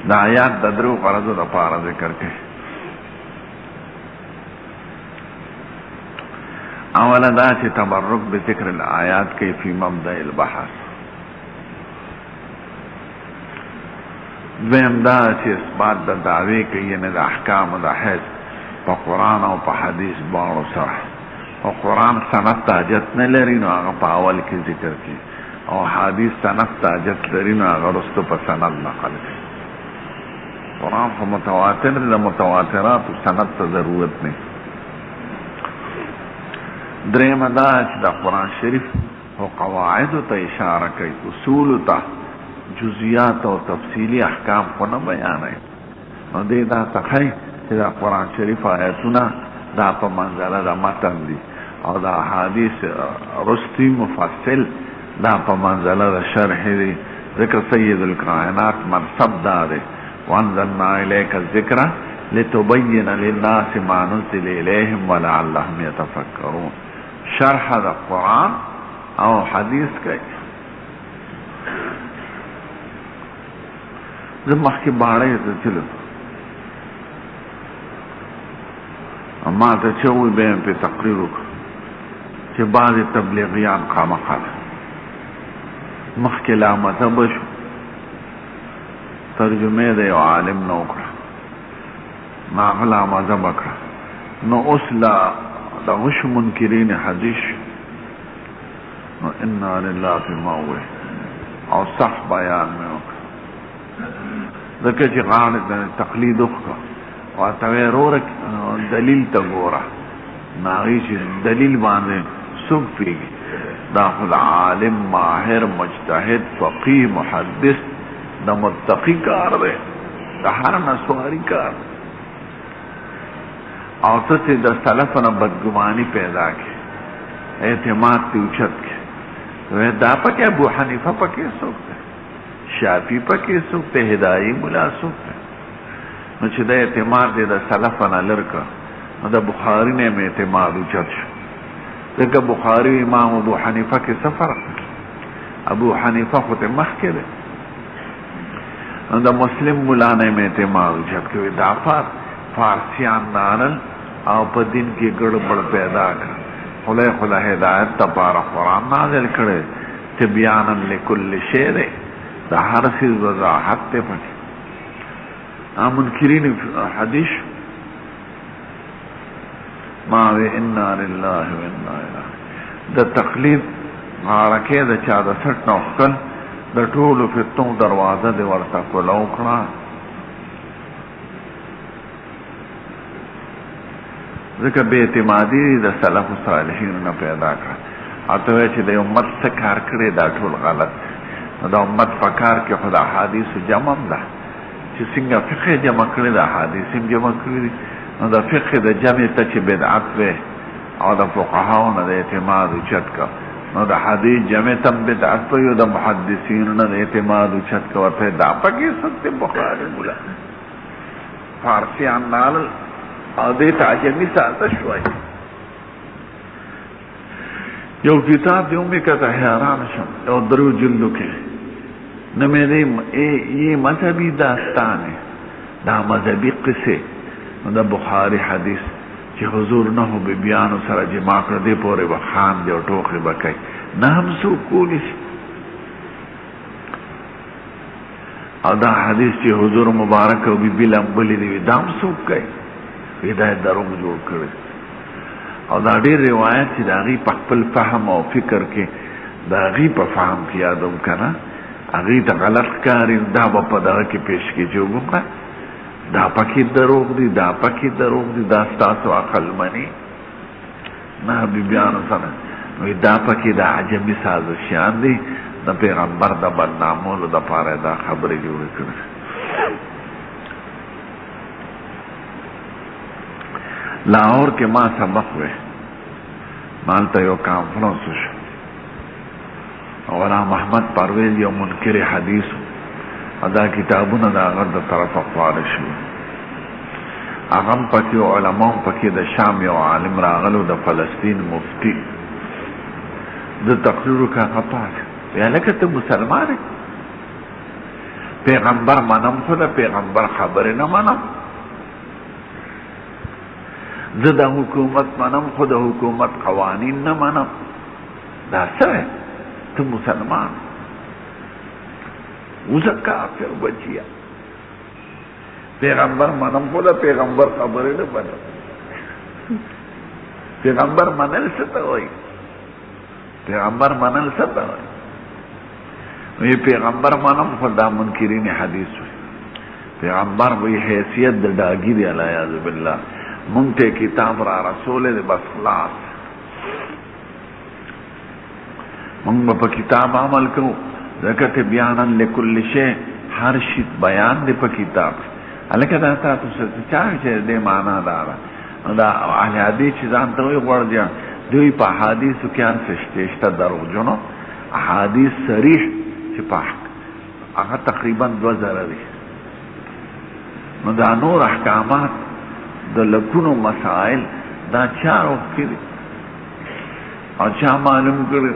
Speaker 1: دا آیات د درو غرضو لپاره ذکر کړي. اوله دا چې تبرک بذکر الآیات کې فی مبدأ البحث. دویم دا چې اثبات د دعوی کوي یعنی د احکام د حیض په قرآن او په حدیث باندې سره. او قرآن سند ته حاجت نه لري نو هغه په اول کې ذکر کوي، او حدیث سند ته حاجت لري نو هغه وروسته په سند نقل کوي. قرآن خو متواتر د متواترات سند ته ضرورت نه. دریم دا چې د قرآن شریف او قواعد ته اشاره کوي، اصول ته، جزئیات او تفصیلی احکام کو نه بیانوي. نو دې دا تخی چې دا قرآن شریف آیتونه دا په منزله د متن دي او دا حدیث رستی مفصل دا په منزله د شرح دي. ذکر سید الکائنات منصب داره وانزلنا الیک الذکر لتبین للناس ما نزل الیهم ولعلهم یتفکرون. شرح د قرآن او حدیث کوي. زه مخکې باړې ته تلو ما ته چې وی به په تقریر وکړ چې بعضې تبلیغیان خامخا مخکې لا مذهب شو ترجمه د یو عالم نه وکړه ما غلا مذهب وکړه نو اوس لا دغه شو منکرین حدیث نو انا لله فيما هو او صح بیان مې وکړه ځکه چې غاړه د تقلید وکړه واته ورور دلیل ته ګوره ناغي چې دلیل باندې څوک پیږي دا خو عالم ماهر مجتهد فقيه محدث د متقی کار دی د هر نسواري کار او ته د سلف نه بدګماني پیدا کی اعتماد ته اوچت کی دا پکې ابو حنیفه پکې څوک دی شافعی پکې څوک دی هدایي مولا څوک دی نو چې د اعتماد د سلف نه لرکه نو د بخاری نه اعتماد اوچت شو ځکه بخاری امام ابو حنیفه کې سفر ابو حنیفه خو ته مخکې دی نو د مسلم مولا نه اعتماد اوچت کوي دا فارسیان نارل او په دین کې ګړبړ پیدا کړ خله هدایت تبارک قرآن نازل کړي تبیانا لكل شیء د هر څه وضاحت ته پټ منکرین حدیث ما وی انا لله و انا الیه د تقلید غاړه د چا د سټ نو خپل د ټولو فتنو دروازه دی ورته کولو کړه ځکه به اعتمادي د سلف صالحین نه پیدا کړ اته چې د امت څخه کار کړي دا ټول غلط د امت فکر کې خدا حدیث جمع ده چې څنګه فقه جمع کړي دا حدیث هم جمع کړي نو د فقه د جمع ته چې بدعت وي او د فقهاو نه د اعتماد اوچت کا نو د حدیث جمع تم بدعت په یو د محدثین نه د اعتماد اوچت کا ورته دا پکې ست بخاری مولا فارسیان نال او دې تعجمی ساته شوي یو کتاب دی اومه کته حیران شم او درو جلدو کې نه مې دې یہ مذهبی داستان ہے دا مذهبی قصه د بخاری حدیث چې حضور نه به بیان سره جما کړ دې پورې وخان دی او ټوکې بکای نه هم سو کولی او دا حدیث چې حضور مبارک او بی بلم بلی دی دام سو کوي هدایت دروغ جوړ کړي او دا ډېر روایت چې دا غي په خپل فهم او فکر کې دا غي په فهم کې یادوم کنه هغه ته غلط کاری دا په دغه کې پیش کې جوړه دا پکې دروغ دي دا پکې دروغ دي دا تاسو عقل مني نه بیان سره نو دا پکې دا عجمي سازشان دي د پیغمبر د بدنامولو د پاره دا خبرې جوړې کړې لاهور کې ما سبق وې مالته یو کانفرنس شو اولا محمد پرویز یو منکر حدیث ادا کتابونه دا غر د طرفه خواله شو اغم پکې علماء پکې د شام یو عالم راغلو د فلسطین مفتی د تقریر کا خطاک یا لکه ته مسلمان پیغمبر منم خو د پیغمبر خبره نه منم زه د حکومت منم خو د حکومت قوانین نه منم دا څه ته مسلمان اوزه کافر بچیا پیغمبر منم خو د پیغمبر خبره نه منم پیغمبر منل څه ته وایي پیغمبر منل څه ته وایي وی پیغمبر منم خو دا منکرین حدیث وی پیغمبر وی حیثیت د ډاګی دی علیاذ بالله مونږ ته کتاب را رسول دی بس خلاص مونږ په کتاب عمل کوو ځکه ته بیانن لكل شی هر شی بیان دی په کتاب الکه دا تاسو څه چا چې دې معنا دارا دا اهل حدیث چې ځان ته وایي غوړ دي دوی په حدیثو کې هر څه شته دروغجنو احادیث صریح چې په هغه تقریبا 2000 دي. نو دا نور احکامات د لکونو مسائل دا چا وکړي او چا معلوم کړي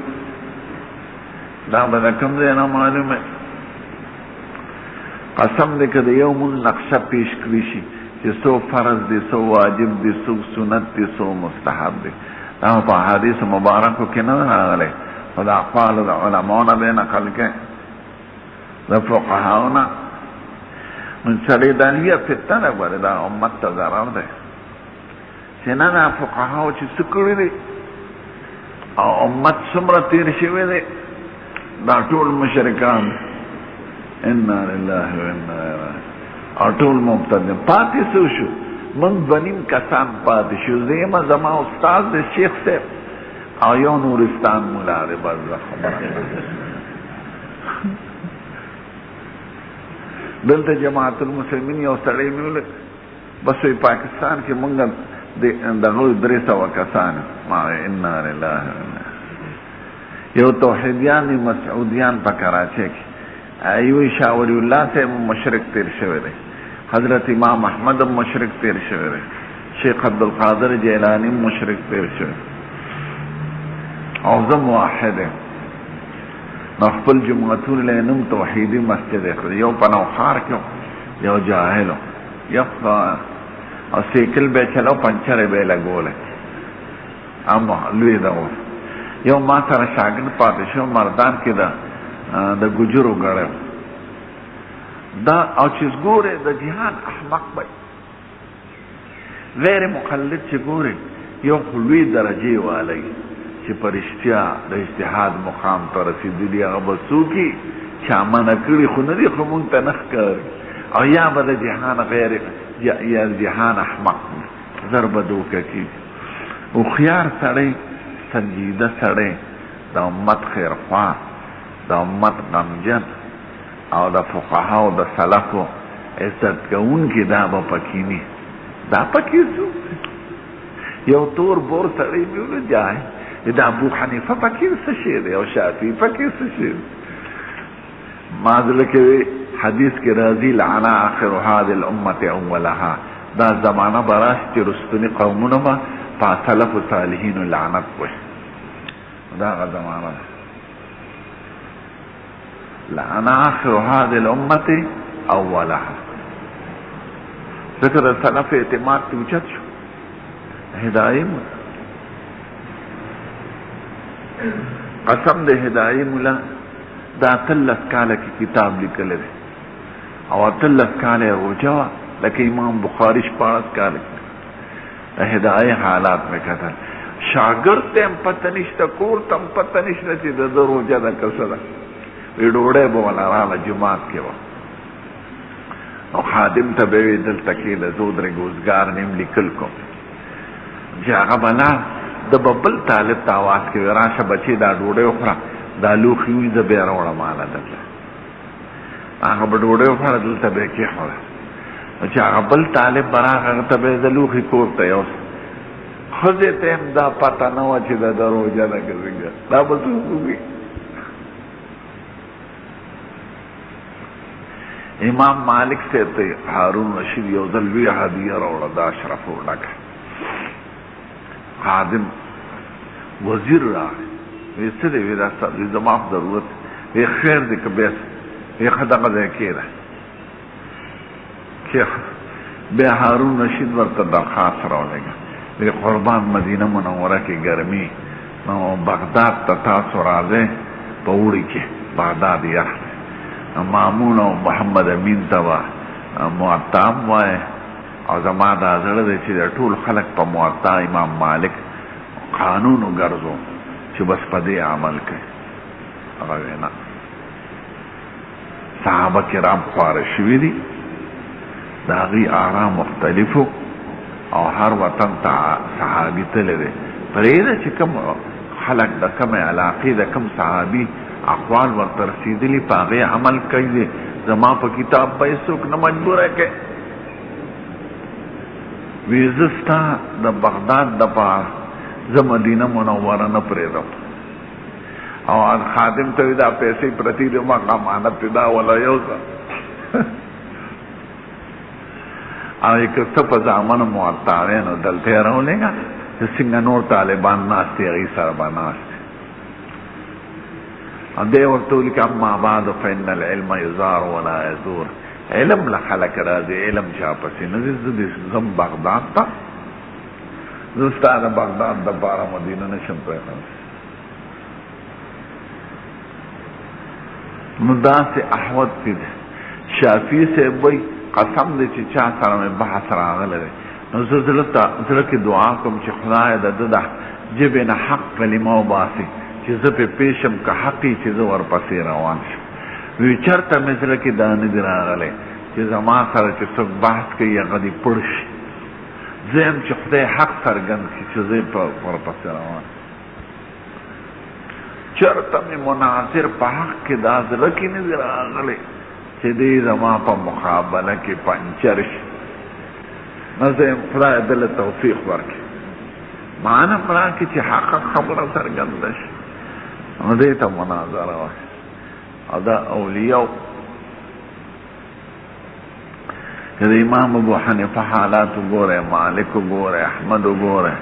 Speaker 1: دا به کوم ځای نه معلومه. قسم دې که د یو مونځ نقشه پیش کړي شي چې څو فرض دي څو واجب دي څو سنت دي څو مستحب دي دا په حدیث مبارکو کې نه راغلی خو د اقوالو د علماو نه به نقل کوي د فقهاو نه. نو سړی دا لویه فتنه ده ګوره دا امت ته ضرر دی چې نه دا فقهاو چې څه کړي دي او امت څومره تېر شوی دی دا ټول مشرکان انا لله و انا الیه او ټول مبتدع پاتې څه شو موږ بنیم کسان پاتې شو زما زما استاد د شیخ صاحب او یو نورستان مولا دی بس دلته جماعت المسلمین یو سړی مې ولید بس وی پاکستان کې موږ دغه 300 کسان ما انا لله یو توحیدیان مسعودیان په کراچۍ کې ایوه شاه ولی الله صاحب مشرک تیر شوی دی حضرت امام احمد مشرک تیر شوی دی شیخ عبدالقادر جیلانی مشرک تیر شوی او زه موحد یم نو خپل جماعتونه له نوم توحیدي مسجد اخر یو په نوخار کې یو جاهلو یو او سیکل به چلو پنچره به لګوله اما لوی دا یو ما سره شاګرد پاتې شو مردان کې دا د ګجرو غړ دا او چې ګوره د جهان احمق وي غیر مقلد چې ګوره یو خلوی درجه والی چې پرشتیا د اجتهاد مقام ته رسیدلی هغه بسوکی چې امانه کړي خو نه دي خو مونږ ته نه ښکاري او یا به د جهان غیر یا جهان احمق ضرب دوکه کېږي هوښیار سړی سنجیده سړی د امت خیرخواه د امت غمجن او د فقهاو د سلفو عزت کوونکي دا به پکې ني دا پکې څوک یو تور بور سړی مې ولید دا ابو حنیفه پکې څه شی دی او شافعي پکې څه شی دی ما ځکه حدیث کې راځي لعن اخر هذه الامه اولها دا زمانہ براش چې رستنی قومونه ما په سلف صالحین لعنت کوي دا زمانہ لعن آخر هذه الامة اولها ذکر سلف اعتماد توجد شو هدایه قسم ده هدایه مولا دا تلس کاله کی کتاب لیکل دی او تلس کاله رجوع لکه امام بخاری شپارس کاله دا هدایه حالات میں کتل شاگرد تیم پتنشتا کور تم پتنشتا چی دا روجه دا کسا وی ډوړی به ولا راله جماعت کې وه او خادم ته به وی دلته کښېنه زه ودرېږه اوزګار نیم لیکل کوم چې هغه به لاړ د به بل طالب ته اواز کوي راشه بچې دا ډوډۍ وخوره دا لوښي وي زه بیا راوړم ماله دلته هغه به ډوډۍ وخوره دلته به یې کېښوده چې هغه بل طالب به راغی هغه ته به یې د لوښي کور ته یوسه ښځې ته هم دا پته نه وه چې دا روژه ده که څنګه دا به څوک وکړي امام مالک سے تے هارون رشید یو ځل لوی هدیه راوړه د اشرفو ډکه خادم وزیر راغی وی څه دی وی دا زما ضرورت وی خیر دی که بیس وی ښه دغه ځای کښېنه بیا هارون رشید ورته درخواست راولېږه وی قربان مدینه منوره کې ګرمي نو بغداد ته تاسو راځئ په اوړي کې بغداد یخ مامون او محمد امین توا معطام وای او زما دا زړه دی چې ټول خلق په معطا امام مالک قانون وګرځو چې بس په دې عمل کوي هغه وینا صحابه کرام خواره شوي دي د هغوی آرام مختلفو او هر وطن ته صحابي تللی دی پرېږده چې کوم خلق د کومې علاقې د کوم صحابي اقوال ورته رسیدلی په هغې عمل کوي زما په کتاب به هېڅوک نه مجبوره کوي ویزستا د بغداد د پار ز مدینه منوره نه پریدم او خادم ته دا پیسې پرتی د ما امانت دا ولا یو او یک څه په ځامن موطاوین او دلته راولېګا چې څنګه نور طالبان ناشتي غي سره بناشت ا دې ورته لیک اما بعد فإن العلم يزار ولا يزور علم لا خلق راځي علم چا پسې نه دې زم بغداد ته زستانه بغداد د بارا مدینه نشم پېژنم نو داسې احوت دې شافعي سے وای قسم دې چې چا سره مې بحث راغلی نو زه زړه کې دعا کوم چې خدای د جبې نه حق کلمه وباسي چې زه پې پیشم که حقي چې زه ورپسې روان شم وی چېرته مې زړه کې دا نه دي راغلی چې زما سره چې څوک بحث کوي هغه دې پړ شي زه یم چې خدای حق څرګند کړي چې زه ورپسې روان چېرته مې مناظر په حق کې دا زړه کې نه دي راغلی چې دې زما په مقابله کې پنچر شي نو زه یم خدای دله توفیق ورکړي معنا پرا کې چې حق خبره څرګنده شي نو دې ته مناظره وایي او دا اولیاء که د امام ابو حنیفه حالات وګوره مالک وګوره احمد وګوره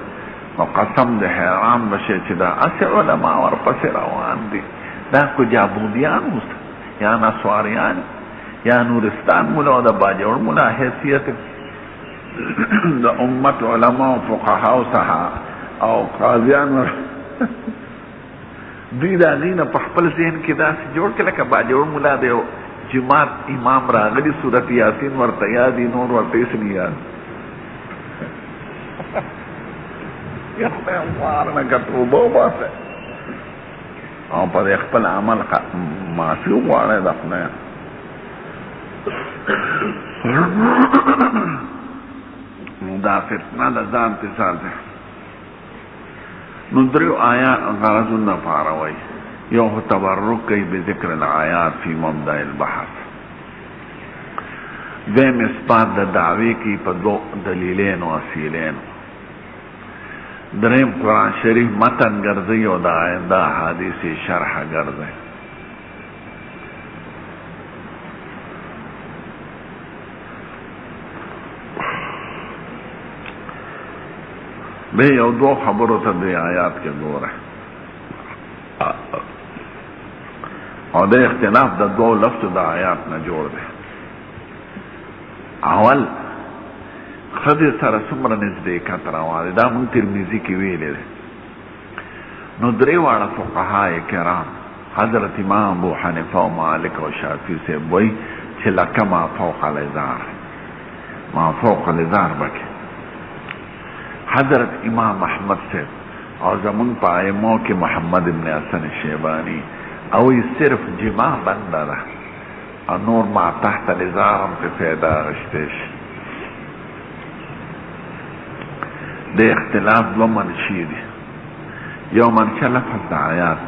Speaker 1: نو قسم د حیران بشي چې دا اسې علما ورپسې روان دي دا کو جابودیان اوس یا نسواریان یا نورستان مولا او د باجوړ مولا حیثیت د امت علما او فقها او صحا او قاضیان دوی دا غینه په خپل ذهن کې داسې جوړ کړه لکه باجوړ مولا دی جماعت امام راغلی سورت یاسین ورته یادي نور ورته هېڅ نه یاد یا خدای وارنه که توبه وباسئ او په خپل عمل معافي وغواړئ د خدای دا فتنه د ځان انتصال دی نو دریو آیات غرضونه پاروي یو تبرک کوي بذکر الآیات فی مبدأ البحث دویم اثبات د دعوی کی په دو دلیلین و اصیلین دریم قرآن شریف متن ګرځي او د آینده حدیث شرح ګرځي به یو دو خبرو ته د آیات کې ګوره او د اختلاف د دو لفظ د آیات نه جوړ دی اول خدای سره څومره نزدېکت راوړي دا مونږ ترمذي کې ویلې نو درې واړه فقها کرام حضرت امام ابو حنیفه او مالک او شافعي سے وایي چې لکه ما فوق الازار ما فوق الازار بکې حضرت امام احمد سے اور زمون په ائمو کې محمد ابن حسن شیبانی او صرف جماع بنده ده او نور ما تحت الازار هم په پیدا غشتش د اختلاف دو منشی دی یو منشه لفظ د آیات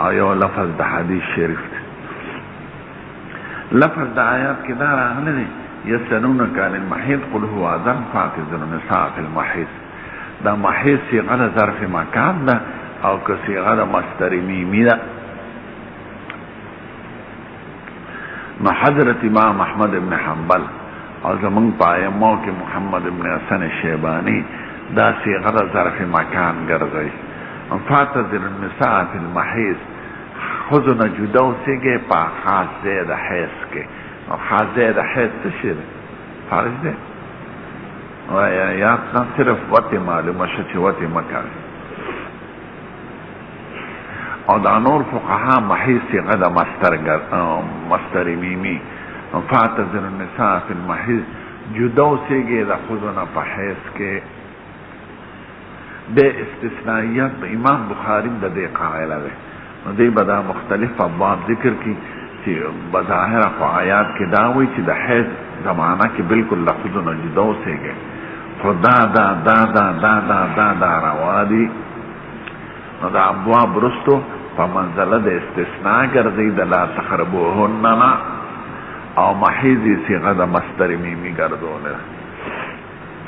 Speaker 1: او یو لفظ د حدیث شریف دی لفظ د آیات کې دا راغلی دی یسألونک عن المحیض قل هو اذى فاعتزلوا النساء في المحیض دا محیض صیغه د ظرف مکان ده او که صیغه د مصدر میمی ده نو حضرت امام احمد ابن حنبل او زمون په ائمو کې محمد ابن حسن شیبانی دا صیغه د ظرف مکان ګرځي فاعتزلوا النساء في المحیض خذوا جدا اوسېږئ په خاص ځای د حیض کې او خاص ځای د حیض څه شی دی فرض دی یا نه صرف وطې معلومه شو چې وطې مه کوئ او دا نور فقها محیض صیغه د مصدر میمی فاعتزلوا النساء فی المحیض جدا اوسېږئ د ښځو نه په حیض کې د استثنائیات د امام بخاري د دې قائله دی نو دی به دا مختلف ابواب ذکر کی چې بظاهره خو آیات کې دا وایي چې د حیض زمانه کې بالکل له ښځو نه جدا اوسېږئ خو دا روا دي نو دا ابواب رستو په منزله د استثناء ګرځي د لا تقربوهن نه او محیض صیغه د مصدر میمی ګرځول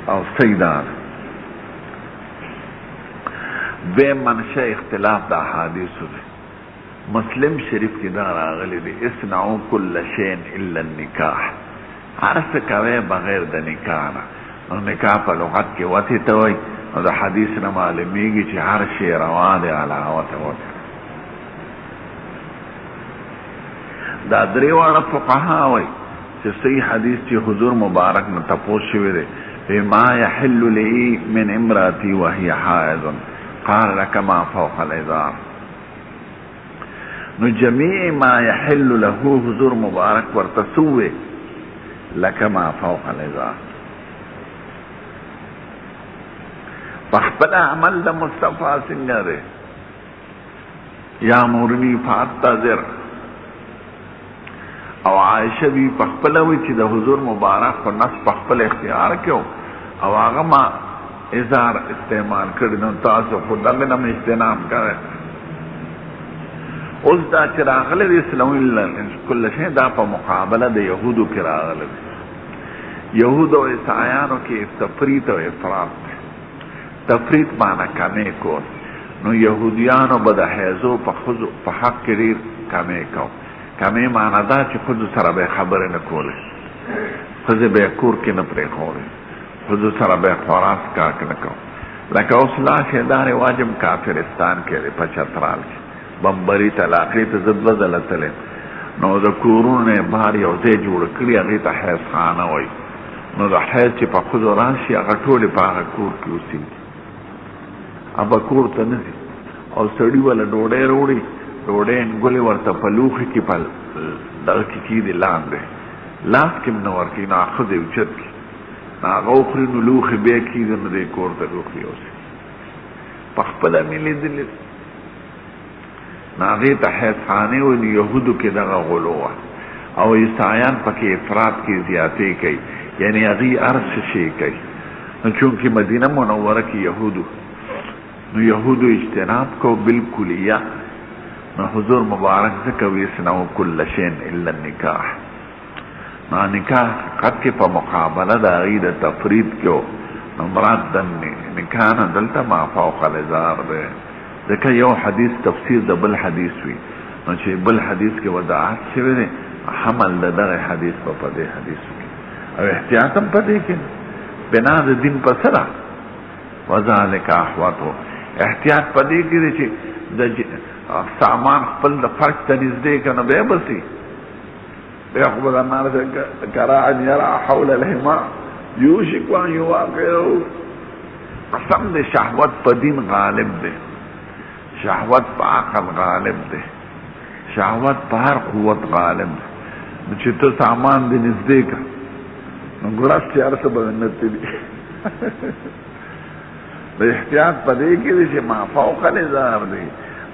Speaker 1: او سیدان بے منشأ اختلاف دا حادثو دی مسلم شریف کی دا راغلی دی اسنعو کل شین الا النکاح عرص کوئے بغیر دا نکاحنا نو نکاح پا لغت کی وطی توئی نو دا حدیث نمالمیگی چی ہر شی روا دی علاوت وطی دا دریوارا فقہا ہوئی چی صحیح حدیث چی حضور مبارک نے تپوس شوی دی بما يحل لي من امراتي وهي حائض قال لك ما فوق الازار نو جميع ما يحل له حضور مبارک ورتسوه لك ما فوق الازار فاخبر عمل دا مصطفى سنگر یا مورنی فاتازر او عائشہ بھی پخپلوی چی دا حضور مبارک پر نص پخپل اختیار کیو او آغا ما ازار استعمال کردنو تاسو خود لنم اجتنام کرے اس دا چراغل دی اسلام کل شئی دا پا مقابلہ دا یہودو کراغل دی یہود و عیسائیانو کی تفریط و افراط تفریط مانا کمی کو نو یہودیانو بدا حیزو پا حق کریر کمی کو کمی مانا دا چی خود سر بے خبر نکولے خود بے کور کی نپری خورے خود سر بے خوراس کاک نکو لکه اوسلا شیدار واجب کافرستان کے دی پچترال کی بمبری تلاقی تا زد وزلتلے نو دا کورون نے بار یوزے جوڑ کری اغیتا حیث خانه وی نو دا حیث چی پا خود راشی اغا ٹولی پا اغا کور کیوسی ابا کور تا نزی او سڑی والا ڈوڑے روڑی ڈوڑے انگولی ورطا پلوخی کی پل دغکی کی دی لان دے لاس کم نور کی نا خود اوچت کی نا غوخری نو لوخی بے کی دی ندے کور تا لوخی اوسی پخپلا ملی دلی نا غیتا حیث خانے و نی یهودو کی دغا غلوہ او عیسائیان پاکی افراد کی زیادے کئی یعنی اغی عرص شے کئی چونکہ مدینہ منورہ کی یهودو نو یهودو اجتناب کو بالکلیہ نو حضور مبارک ذکوی سنو کل شین الا النکاح نو نکاح قد کے پا مقابلہ دا غید تفرید کیو نو مراد دن نکاحنا دلتا ما فوق الازار دے ذکر یو حدیث تفسیر دا بل حدیث وی نو چی بل حدیث کے وداعات شوی دے حمل دا دغ حدیث پا پدے حدیث وی او احتیاطم پدے کن بنا دا دین پسرا وذالک احواتو احتیاط پدے کی دے چی سامان خپل د فرق تنیز دے کنو بے بسی بے خبر انار سے کراعن یرا حول الحما یوشکوان یواقعو قسم دے شہوت پا دین غالب دے شہوت پا عقل غالب دے شہوت پا ہر قوت غالب دے چی تو سامان دے نزدے کا گراس چیار سے بغنتی دی دے احتیاط پا دے کی دے چی ما فوق الازار دے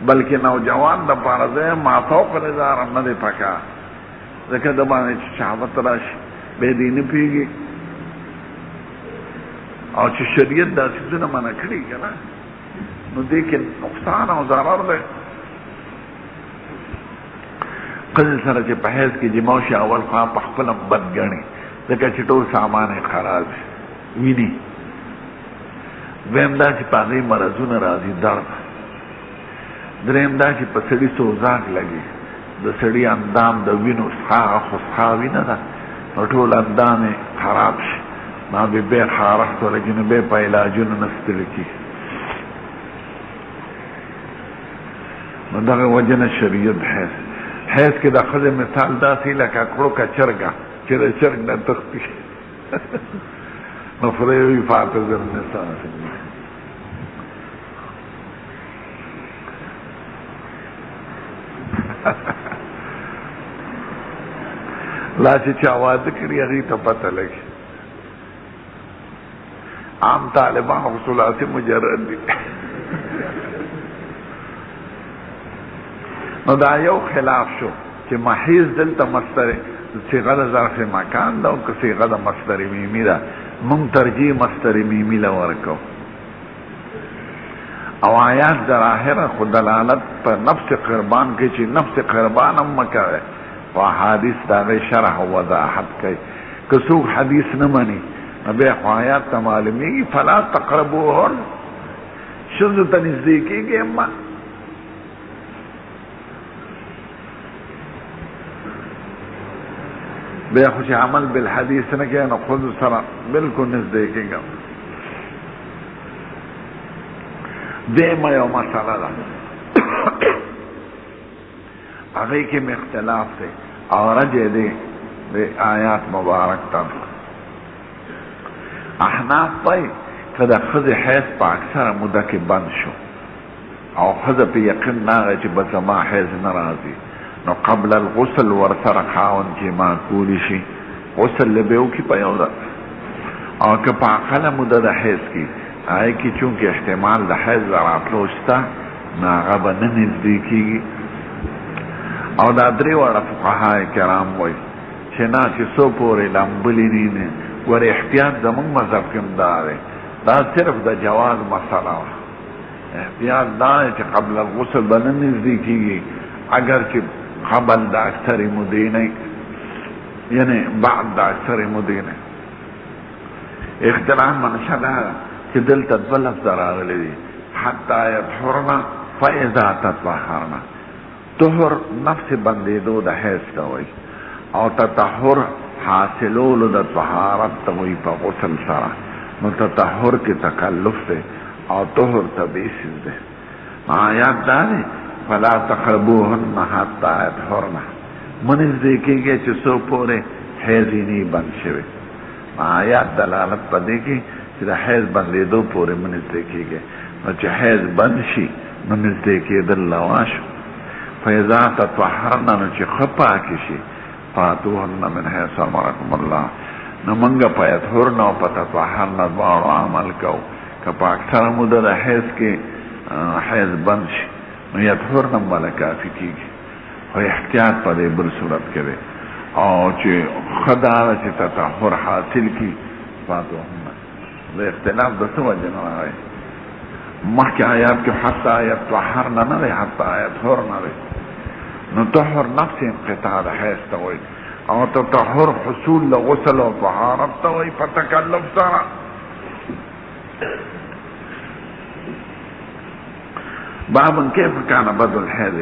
Speaker 1: بلکہ نوجوان دا پارزے ما فوق الازار ندے پکا ذکر دبانے شہوت راشی بے دینی پیگی او چی شریعت دا سیدنا منع کری کنا نو دیکھن نقصان او ضرر دے قضل سر چی پہیز کی جموشی اول خواہ پخپلم بد گنی ذکر چی طول سامان خراز وینی ویم دا چی پاگئی مرزون رازی درد دریم دا چی پا سڑی سوزاک لگی دا سڑی اندام دا وینو سخاغ خسخاوی ندا نو طول اندام خراب شی نا بے خارخت و لگی نو بے پا علاجون نستلکی نو دا وجن شریعت حیث که دا خود مثال دا سی لکا کرو کا چرگا چر چرگ نا تختی نو فریوی فاتزر نسان سنگی لا چی چاواز کری اغی تا پتہ لگی عام طالبان حصولات مجرد دی نو دا یو خلاف شو چی محیز دلتا مصدر صیغه ظرف مکان دا او که صیغه مصدر میمی دا من ترجیح مصدر میمی لورکو او آیات در آخر خود دلالت پر نفس قربان کی چی نفس قربان ام کرے و حادث داغی شرح و وضاحت کئی کسوک حدیث نمانی ابے خواہیات معلومی کی فلا تقربوهن شذ تنزدیکی کی اما بے خوش عمل بالحدیث نہ کہ خود سرا بالکل نزدیکی گا دے میں یو مسئلہ دا اگئی کے میں اختلاف سے اور رجے دے آیات مبارک تر احناف پای کدا خذ حیث پا اکثر مدہ کے بند شو او خذ پی یقین ناغی چی بزما حیث نرازی نو قبل الغسل ورسر خاون چی ما کولی شی غسل لبیو کی پیودا او که پا اقل مدہ دا حیث کی آئی کی چونکہ احتمال دا حیث وراتلوشتا ناغا با ننزدیکی گی او دا دری وڑا فقہائی کرام وی چنا چی سو پوری لامبلی نینی ور احتیاط زمون مذہب کم دارے دا صرف دا جواز مسئلہ احتیاط دا ہے چی قبل الغسل بنن نزدیکی گی اگر چی قبل دا اکثر مدینہ یعنی بعد دا اکثر مدینہ اختلاف منشد ہے چی دل تدولف دراغلی دی حتی یطحرنا فاذا تطهرنا طهر نفس بندی دو دا حیث کوئی او تطهر حاصلولو دا طهارت تغوی پا غسل سرا نو تطهر کی تکلف دے او طهر تبیسیز دے آیات داری فلا تقربوهن حتی یطهرن منز دیکھیں گے چی سو پورے حیزی نی بند شوے آیات دلالت پا دیکھی چی دا حیز بندی دو پورے منز دیکھیں گے نو چی حیز بند شی منز دیکھی دل لواشو فیضا تطهرن نو چی خپا کشی فاتوهن من حیث امرکم اللہ نمانگا پا یطهرن و پا تطهرن دوارو عمل کو کہ پا اکثر مدد حیث کے حیث بند شی نو یطهرن والا کافی کی گی و احتیاط پا دے بر صورت کرے او چی خدارا چی تطهر حاصل کی فاتوهن دے اختلاف دسو وجن آئے محکی آیات کی حتی یطهرن نرے حتی یطهرن نرے نو طهر نفس انقطاع دا حیث تاوئی او تطهر حصول لغسل و طهارت تاوئی فتکلف سارا بابا كيف كان بدء الحيض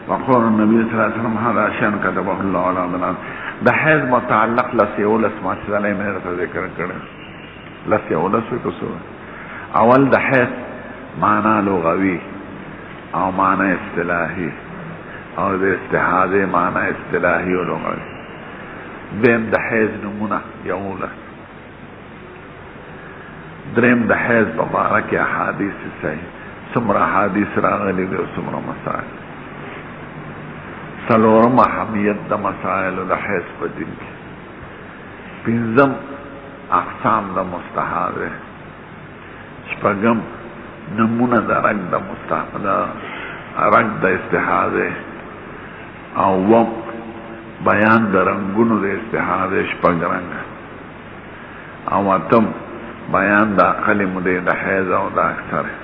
Speaker 1: وقول النبي صلى الله عليه وسلم هذا شأن كتبه الله على بنات دا حیض متعلق لسیولس ماشاء اللہ میں نے ذکر کرے لسیولس کو سو اول دا حیض معنی لغوی او معنی اصطلاحی اور دے استحاضے معنی اصطلاحی و لغوی دیم دا حیض نمونہ یولس درم دا حیض مبارک احادیث صحیح سمرا حادیث راغلی دے سمرا مسائل سلورم احمیت دا مسائل دا حیض پا دن کی پینزم اقسام دا مستحاض ہے شپگم نمونہ دا رگ دا مستحاض دا رگ دا استحاض ہے او وم بیان دا رنگونو دا استحاض ہے شپگ رنگ او اتم بیان دا قلم دا حیض او دا اکثر ہے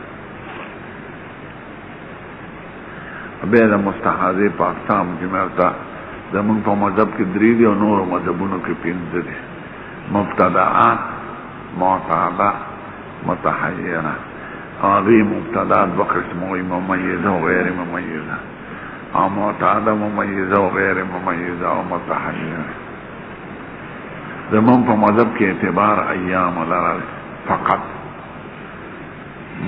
Speaker 1: بے دا مستحاضی پا اقسام کی مرتا دا من پا مذہب کی دریدی و نور مذہبونو کی پینز دی مبتدعات معتادہ متحیرہ آغی مبتدعات بقسموی ممیزہ و غیر ممیزہ معتادہ ممیزہ و غیر ممیزہ و متحیرہ دا من پا مذہب کی اعتبار ایام لرل فقط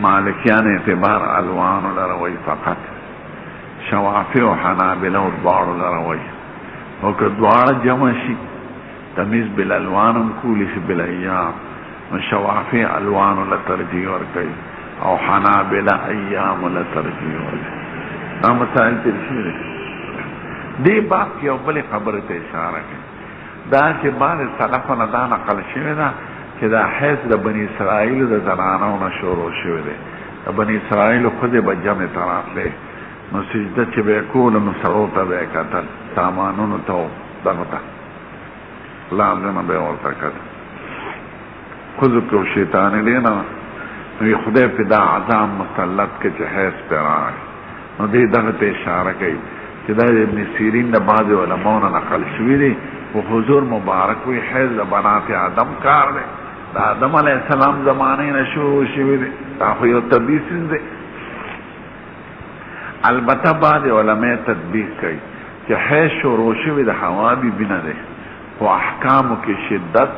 Speaker 1: مالکیان اعتبار الوان لروی فقط شوافی و حنابلہ و دوار لروی وکر دوار جمع شی تمیز بالالوانم کولیش بالایام و شوافی الوان لترجیح ورکی او حنابلہ ایام لترجیح ورکی نا مسائل ترشیر دی بات کی اولی خبرت اشارہ کی دا چی بار سلفنا دا نقل شوی دا چی دا حیث دا بنی اسرائیل دا زنانونا شروع شوی دا بنی اسرائیل خود با جمع طرف لے نو سجدہ چی بے کول نو سروتا بے کتل سامانونو تو دغتا لازم بے ورطا کت خود کو شیطانی لینا نو یہ خدای پی دا عظام مسلط کے چی حیث پی رائے نو دی دغت اشارہ کئی چی دا ابن سیرین دا بعض علماؤنا نقل شوی دی و حضور مبارک وی حیث دا بنات آدم کار دے دا آدم علیہ السلام زمانه نشو شوی دی دا خو یو تدبیسیز دی. البته بعد علماء تدبیق کوي چې حیث شروع شوی د حوا بی بی نه دی خو احکامو کې شدت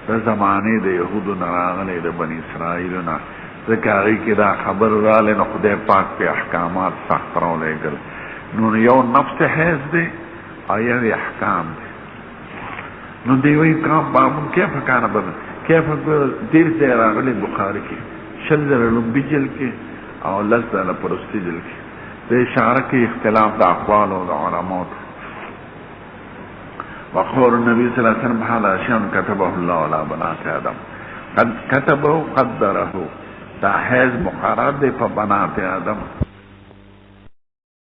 Speaker 1: د زمانه د یهودو نه راغلی د بني اسرائیلو نه ځکه هغوی کې دا خبر راغلی نو خدای پاک په احکامات سخت راولېږل نو یو نفس حیث دی او یو احکام دی. نو دی وی کام بابون کیف کانا بدن کیف دیر ځای راغلی بخاري کې 20 ځله لومبي جلد کې او 10 ځله پرستی جلد کې د اشاره کې اختلاف د اقوال او د علماء. وقول النبي صلى الله عليه وسلم هذا شيء كتبه الله على بنات آدم قد كتبه قدره دا حیض مقرر دی په بنات آدم